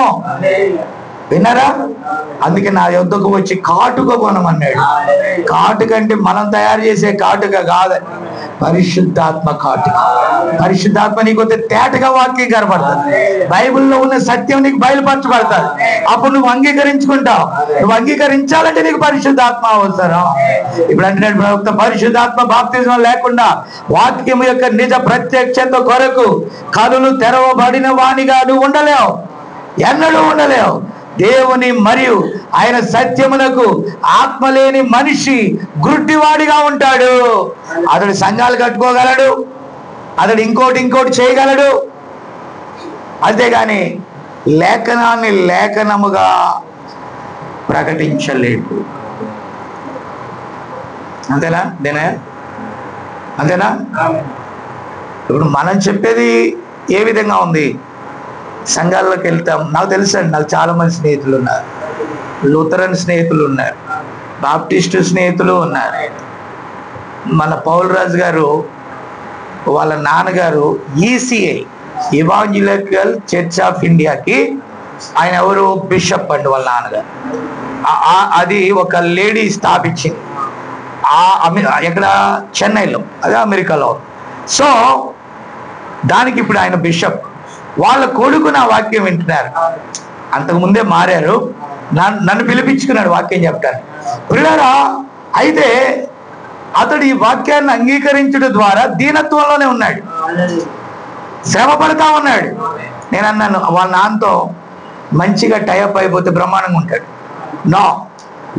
[SPEAKER 2] విన్నారా? అందుకే నా యొద్దకు వచ్చి కాటుక కొనమన్నాడు. కాటుక అంటే మనం తయారు చేసే కాటుక కాదు, పరిశుద్ధాత్మ కాటుక. పరిశుద్ధాత్మ నీకు వస్తే తేటగా వాక్యం కనబడుతుంది, బైబిల్లో ఉన్న సత్యం నీకు బయలుపరచబడతాడు. అప్పుడు నువ్వు అంగీకరించుకుంటావు. నువ్వు అంగీకరించాలంటే నీకు పరిశుద్ధాత్మ అవసరం. ఇప్పుడు అంటే ప్రవక్త పరిశుద్ధాత్మ బాప్తిజం లేకుండా వాక్యం యొక్క నిజ ప్రత్యక్షత కొరకు కనులు తెరవబడిన వానిగా నువ్వు ఉండలేవు, ఎన్నడూ ఉండలేవు. దేవుని మరియు ఆయన సత్యమునకు ఆత్మ లేని మనిషి గుడ్డివాడిగా ఉంటాడు. అతడు సంఘాలు కట్టుకోగలడు, అతడు ఇంకోటి చేయగలడు, అంతేగాని లేఖనాన్ని లేఖనముగా ప్రకటించలేడు. అంతేనా? అంతేనా? ఇప్పుడు మనం చెప్పేది ఏ విధంగా ఉంది? సంఘాల్లోకి వెళ్తాం. నాకు తెలుసండి, నాకు చాలా మంది స్నేహితులు ఉన్నారు. లూథరన్ స్నేహితులు ఉన్నారు, బాప్టిస్టు స్నేహితులు ఉన్నారు. మన పౌల్రాజు గారు వాళ్ళ నాన్నగారు ఈసీఐ, ఇవాంజలికల్ చర్చ్ ఆఫ్ ఇండియాకి ఆయన ఎవరు బిషప్ అండి వాళ్ళ నాన్నగారు. అది ఒక లేడీ స్థాపించింది ఎక్కడ, చెన్నైలో, అదే అమెరికాలో. సో దానికి ఇప్పుడు ఆయన బిషప్. వాళ్ళ కొడుకు నా వాక్యం వింటున్నారు. అంతకుముందే మారారు, నన్ను పిలిపించుకున్నాడు వాక్యం చెప్తాను. పిల్లరా, అయితే అతడు ఈ వాక్యాన్ని అంగీకరించడం ద్వారా దీనత్వంలోనే ఉన్నాడు, శ్రమ పడతా ఉన్నాడు. నేను అన్నాను వాళ్ళ నాన్నతో, మంచిగా టైప్ అయిపోతే బ్రహ్మాండంగా ఉంటాడు. నో,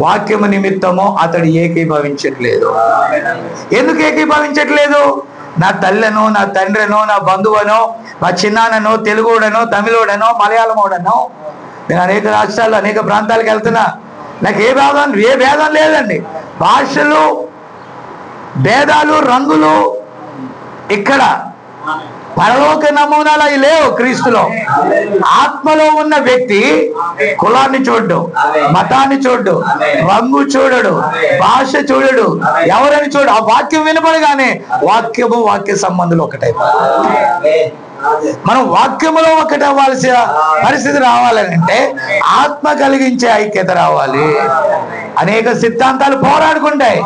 [SPEAKER 2] వాక్యము నిమిత్తము అతడు ఏకీభవించట్లేదు. ఎందుకు ఏకీభవించట్లేదు? నా తల్లనో, నా తండ్రినో, నా బంధువునో, మా చిన్నాననో, తెలుగుడనో, తమిళోడనో, మలయాళమోడనో, నేను అనేక రాష్ట్రాల్లో అనేక ప్రాంతాలకు వెళ్తున్నా. నాకు ఏ భేదం లేదండి. భాషలు, భేదాలు, రంగులు ఇక్కడ పరలోక నమూనాలు అవి లేవు క్రీస్తులో. ఆత్మలో ఉన్న వ్యక్తి కులాన్ని చూడడు, మతాన్ని చూడడు, రంగు చూడడు, భాష చూడడు, ఎవరని చూడు. ఆ వాక్యం వినపడగానే వాక్యము వాక్య సంబంధులు ఒకటైపోతాయి. మనం వాక్యములో ఒకటి అవ్వాల్సిన పరిస్థితి రావాలంటే ఆత్మ కలిగించే ఐక్యత రావాలి. అనేక సిద్ధాంతాలు పోరాడుకుంటాయి,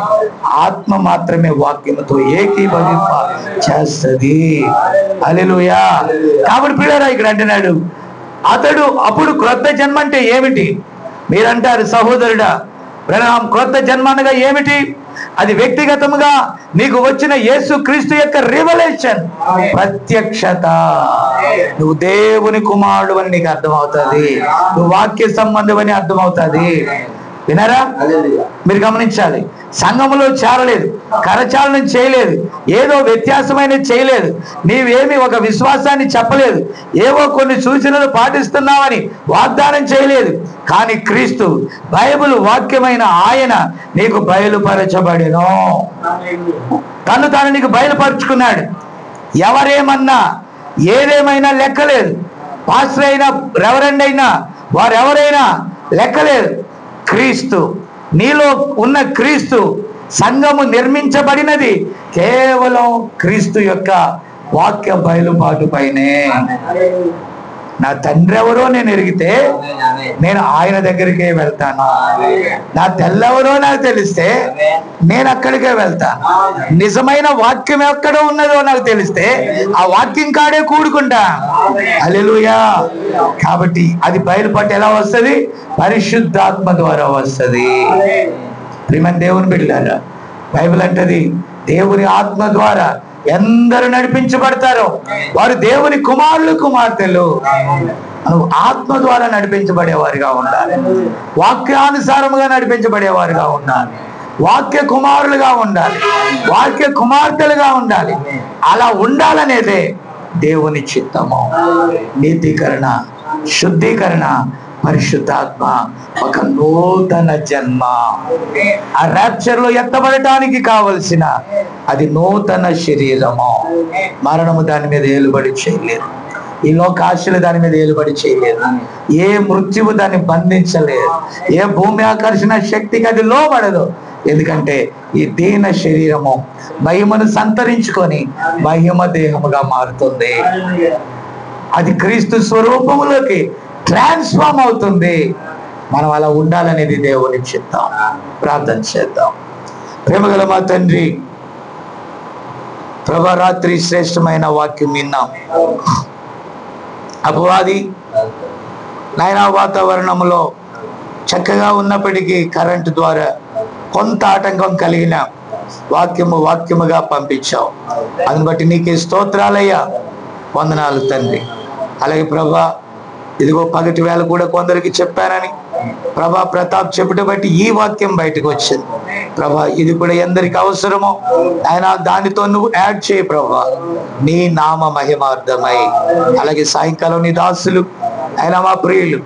[SPEAKER 2] ఆత్మ మాత్రమే వాక్యముతో ఏకీభవింప చేస్తుంది. హల్లెలూయా. కాబట్టి పిల్లరా, ఇక్కడ అంటున్నాడు అతడు. అప్పుడు క్రొత్త జన్మ అంటే ఏమిటి? మీరంటారు సహోదరుడా ప్రణాం, క్రొత్త జన్మ అనగా ఏమిటి? అది వ్యక్తిగతముగా నీకు వచ్చిన యేసు క్రీస్తు యొక్క రివల్యూషన్, ప్రత్యక్షత. నువ్వు దేవుని కుమారుడు అని నీకు అర్థమవుతుంది, నువ్వు వాక్య సంబంధం అని అర్థమవుతుంది. వినరా? మీరు గమనించాలి. సంఘములో చేరలేదు, కరచాలనం చేయలేదు, ఏదో వ్యత్యాసమైన చేయలేదు, నీవేమి ఒక విశ్వాసాన్ని చెప్పలేదు, ఏవో కొన్ని సూచనలు పాటిస్తున్నావని వాగ్దానం చేయలేదు. కానీ క్రీస్తు బైబిల్ వాక్యమైన ఆయన నీకు బయలుపరచబడెను. తాను నీకు బయలుపరుచుకున్నాడు. ఎవరేమన్నా ఏదేమైనా లెక్కలేదు. పాస్టర్ అయినా, రెవరెండ్ అయినా, వారెవరైనా లెక్కలేదు. క్రీస్తు, నీలో ఉన్న క్రీస్తు, సంఘము నిర్మించబడినది కేవలం క్రీస్తు యొక్క వాక్య బయలుపాటు పైనే. నా తండ్రి ఎవరో నేను ఎరిగితే నేను ఆయన దగ్గరికే వెళ్తాను. నా తెల్లెవరో నాకు తెలిస్తే నేను అక్కడికే వెళ్తాను. నిజమైన వాక్యం ఎక్కడ ఉన్నదో నాకు తెలిస్తే ఆ వాక్యం కాడే కూడుకుంటా. హల్లెలూయా. కాబట్టి అది బయలుపట్టి ఎలా వస్తుంది? పరిశుద్ధాత్మ ద్వారా వస్తుంది. ప్రియమైన దేవుని బిడ్డలారా, బైబిల్ అంటది దేవుని ఆత్మ ద్వారా ఎందరు నడిపించబడతారో వారు దేవుని కుమారులు, కుమార్తెలు. నువ్వు ఆత్మ ద్వారా నడిపించబడేవారుగా ఉండాలి, వాక్యానుసారముగా నడిపించబడేవారుగా ఉండాలి, వాక్య కుమారులుగా ఉండాలి, వాక్య కుమార్తెలుగా ఉండాలి. అలా ఉండాలనేదే దేవుని చిత్తము. నీతీకరణ, శుద్ధీకరణ, పరిశుద్ధాత్మ, ఒక నూతన జన్మ. ఆ ర్యాప్చర్ లో ఎత్తబడటానికి కావలసిన అది నూతన శరీరము. మరణము దాని మీద ఏలుబడి చేయలేదు, ఈ లోకాశలు దాని మీద ఏలుబడి చేయలేదు, ఏ మృత్యువు దాన్ని బంధించలేదు, ఏ భూమి ఆకర్షణ శక్తికి అది లోబడదు. ఎందుకంటే ఈ దీన శరీరము మహిమను సంతరించుకొని మహిమ దేహముగా మారుతుంది. అది క్రీస్తు స్వరూపములోకి ట్రాన్స్ఫార్మ్ అవుతుంది. మనం అలా ఉండాలనేది దేవుని చిత్తం. ప్రార్థన చేద్దాం. ప్రేమగల మా తండ్రి, ప్రభా, రాత్రి శ్రేష్టమైన వాక్యం విన్నాం. అపవాది నాయనా వాతావరణంలో చక్కగా ఉన్నప్పటికీ కరెంటు ద్వారా కొంత ఆటంకం కలిగిన వాక్యముగా పంపించావు. అందుని బట్టి నీకే స్తోత్రాలయ్యా, వందనాలు తండ్రి. అలాగే ప్రభా, ఇదిగో పగటి వేళ కూడా కొందరికి చెప్పానని ప్రభా ప్రతాప్ చెప్పుట బట్టి ఈ వాక్యం బయటకు వచ్చింది. ప్రభా, ఇది కూడా ఎందరికి అవసరమో ఆయన దానితో నువ్వు యాడ్ చేయి ప్రభా, నీ నామ మహిమార్థమై. అలాగే సాయంకాలం నీ దాసులు ఆయన మా ప్రియులు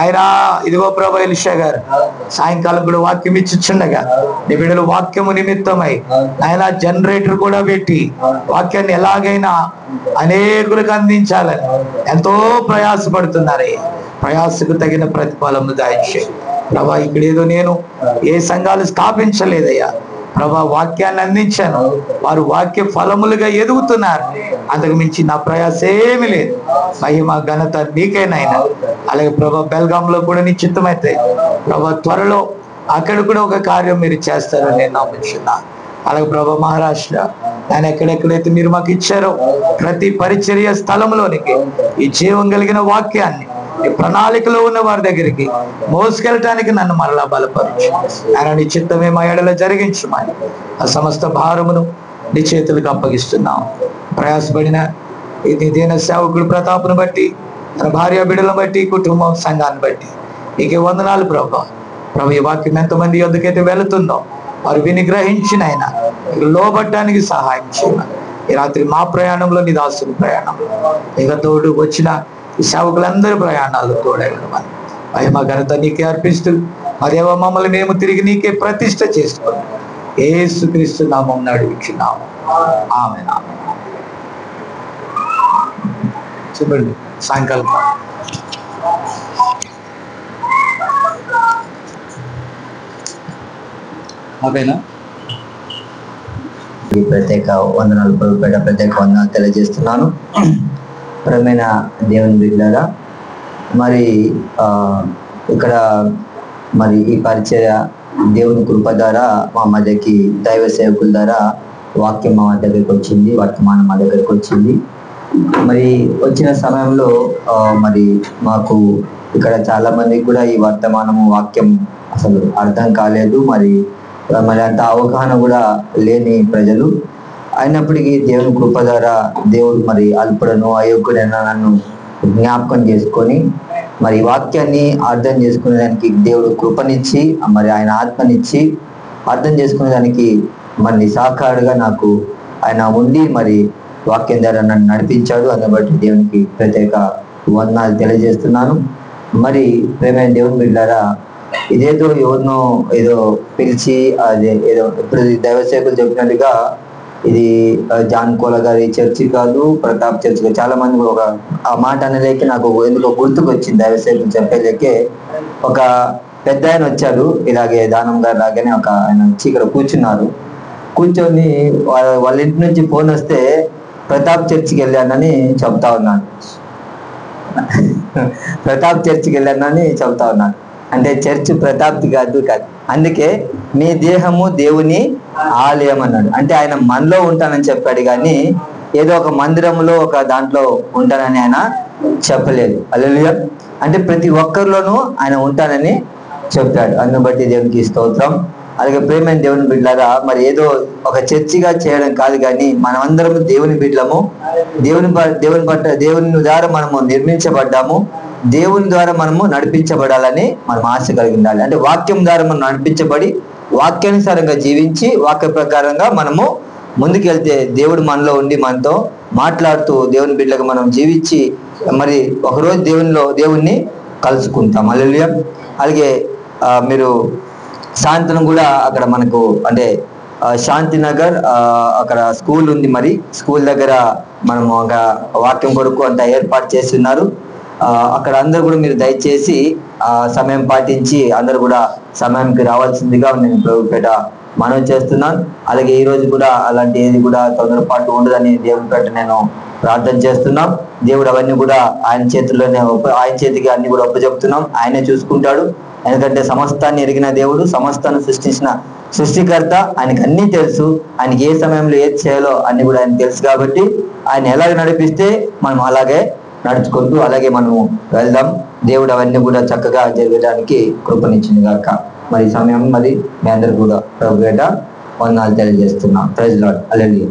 [SPEAKER 2] ఆయన ఇదిగో ప్రభా ఎలీషా గారు సాయంకాలం కూడా వాక్యం ఇచ్చిచుండగా నీ బిడ్డలు వాక్యము నిమిత్తమై ఆయన జనరేటర్ కూడా పెట్టి వాక్యాన్ని ఎలాగైనా అనేకులకు అందించాలని ఎంతో ప్రయాసపడుతున్నారే. ప్రయాసకు తగిన ప్రతిఫలము దయచేయి ప్రభా. ఇక్కడ ఏదో నేను ఏ సంఘాలు స్థాపించలేదయ్యా ప్రభా, వాక్యాన్ని అందించాను, వారు వాక్య ఫలములుగా ఎదుగుతున్నారు. అంతకు మించి నా ప్రయాస ఏమీ లేదు. మహిమ ఘనత నీకేనైనా. అలాగే ప్రభా, బెల్గాంలో కూడా నీ చిత్తమైతే ప్రభా త్వరలో అక్కడ కూడా ఒక కార్యం మీరు చేస్తారని నేను నమ్ముచున్నాను. అలాగే ప్రభా, మహారాష్ట్ర ఆయన ఎక్కడెక్కడైతే మీరు మాకు ఇచ్చారో ప్రతి పరిచర్య స్థలంలోనికి ఈ జీవం కలిగిన వాక్యాన్ని ఈ ప్రణాళికలో ఉన్న వారి దగ్గరికి మోసుకెళ్ళటానికి నన్ను మరలా బలపరచు. ఆయన నీ చిత్తమే మా ఎడలో జరిగించమని ఆ సమస్త భారమును నీ చేతులకు అప్పగిస్తున్నాం. ప్రయాసపడిన ఇది దీన సేవకుడు ప్రతాపును బట్టి, తన భార్య బిడ్డలను బట్టి, కుటుంబం సంఘాన్ని బట్టి నీకే వందనాలు ప్రభా. ప్రభు, ఈ వాక్యం ఎంతమంది ఎందుకైతే వెళుతుందో వారు విని గ్రహించిన ఆయన లోబట్టడానికి సహాయం చేయమని ఈ రాత్రి మా ప్రయాణంలో నీ దాసుని ప్రయాణంలో ఇక తోడు వచ్చిన ఈ సేవకులందరి ప్రయాణాలు తోడగలమని మహిమ ఘనత నీకే అర్పిస్తూ అదేవో మమ్మల్ని మేము తిరిగి నీకే ప్రతిష్ట చేసుకోండి. యేసుక్రీస్తు నామం నడిపించున్నాము. ఆమేన్. చెప్పండి సాయంకాలం అవేనా
[SPEAKER 3] ఈ ప్రత్యేక వందనాలు ప్రభుపేట ప్రత్యేక వందనాలు తెలియజేస్తున్నాను. ప్రియమైన దేవుని బిడ్డలారా, మరి ఇక్కడ మరి ఈ పరిచర్య దేవుని కృప ద్వారా మా మధ్యకి దైవ సేవకుల ద్వారా వాక్యం మా దగ్గరికి వచ్చింది, వర్తమానం మా దగ్గరికి వచ్చింది. మరి వచ్చిన సమయంలో మరి మాకు ఇక్కడ చాలా మందికి కూడా ఈ వర్తమానము వాక్యం అసలు అర్థం కాలేదు. మరి అంత అవగాహన కూడా లేని ప్రజలు అయినప్పటికీ దేవుని కృప ద్వారా దేవుడు మరి అల్పుడను అయోగ్యుడైన నన్ను జ్ఞాపకం చేసుకొని మరి వాక్యాన్ని అర్థం చేసుకునే దానికి దేవుడు కృపనిచ్చి మరి ఆయన ఆత్మనిచ్చి అర్థం చేసుకునే దానికి మరి సహకారుగా నాకు ఆయన ఉండి మరి వాక్యం ద్వారా నన్ను నడిపించాడు. అందుని బట్టి దేవునికి ప్రత్యేక వందనాలు తెలియజేస్తున్నాను. మరి ప్రేమైన దేవుని బిడ్డలారా, ఇదేదో ఎవరినో ఏదో పిలిచి అదే ఏదో ఇప్పుడు దైవ సేవకులు చెప్పినట్టుగా ఇది జాన్ కోల గారి చర్చి కాదు, ప్రతాప్ చర్చి కాదు. చాలా మంది ఒక ఆ మాట అనలేక నాకు ఎందుకో గుర్తుకు వచ్చింది. దైవ సేవకులు చెప్పలేకే ఒక పెద్ద ఆయన వచ్చాడు, ఇలాగే దానం గారు లాగానే ఒక ఆయన వచ్చి ఇక్కడ కూర్చొని వాళ్ళ ఇంటి నుంచి ఫోన్ వస్తే ప్రతాప్ చర్చికి వెళ్ళానని చెప్తా ఉన్నాడు. ప్రతాప్ చర్చికి వెళ్ళానని చెప్తా ఉన్నాడు. అంటే చర్చ్ ప్రతాప్ది కాదు. అందుకే మీ దేహము దేవుని ఆలయం అన్నాడు. అంటే ఆయన మనలో ఉంటానని చెప్పాడు, కానీ ఏదో ఒక మందిరంలో ఒక దాంట్లో ఉంటానని ఆయన చెప్పలేదు. హల్లెలూయా. అంటే ప్రతి ఒక్కరిలోనూ ఆయన ఉంటానని చెప్పాడు. అందుని బట్టి దేవునికి స్తోత్రం. అలాగే ప్రేమైన దేవుని బిడ్డలారా, మరి ఏదో ఒక చర్చిగా చేయడం కాదు, కానీ మనమందరము దేవుని బిడ్డలము. దేవుని ద్వారా మనము నిర్మించబడ్డాము. దేవుని ద్వారా మనము నడిపించబడాలని మనం ఆశ కలిగి ఉండాలి. అంటే వాక్యం ద్వారా మనం నడిపించబడి వాక్యానుసారంగా జీవించి వాక్య ప్రకారంగా మనము ముందుకెళ్తే దేవుడు మనలో ఉండి మనతో మాట్లాడుతూ దేవుని బిడ్డలకు మనం జీవించి మరి ఒకరోజు దేవుణ్ణి కలుసుకుంటాం. హల్లెలూయా. అలాగే మీరు సాయంత్రం కూడా అక్కడ మనకు అంటే శాంతినగర్ అక్కడ స్కూల్ ఉంది. మరి స్కూల్ దగ్గర మనము ఒక వాక్యం కొరకు అంత ఏర్పాటు చేస్తున్నారు. అక్కడ అందరూ కూడా మీరు దయచేసి ఆ సమయం పాటించి అందరూ కూడా సమయానికి రావాల్సిందిగా నేను ప్రభుపేట మనవి చేస్తున్నాను. అలాగే ఈ రోజు కూడా అలాంటి ఏది కూడా తొందరపాటు ఉండదని దేవుని పేట నేను ప్రార్థన చేస్తున్నాం. దేవుడు అవన్నీ కూడా ఆయన చేతుల్లోనే ఆయన చేతికి అన్ని కూడా ఒప్పచెప్తున్నాం. ఆయనే చూసుకుంటాడు. ఎందుకంటే సమస్తాన్ని ఎరిగిన దేవుడు, సమస్తాన్ని సృష్టించిన సృష్టికర్త, ఆయనకి అన్నీ తెలుసు. ఆయనకి ఏ సమయంలో ఏది చేయాలో అన్ని కూడా ఆయన తెలుసు. కాబట్టి ఆయన ఎలాగ నడిపిస్తే మనం అలాగే నడుచుకుంటూ అలాగే మనము వెళ్దాం. దేవుడు అవన్నీ కూడా చక్కగా జరగడానికి కృపనిచ్చింది గాక. మరి సమయం మరి మీ అందరు కూడా ప్రభుపేట వందనాలు తెలియజేస్తున్నాం. Praise Lord. హల్లెలూయా.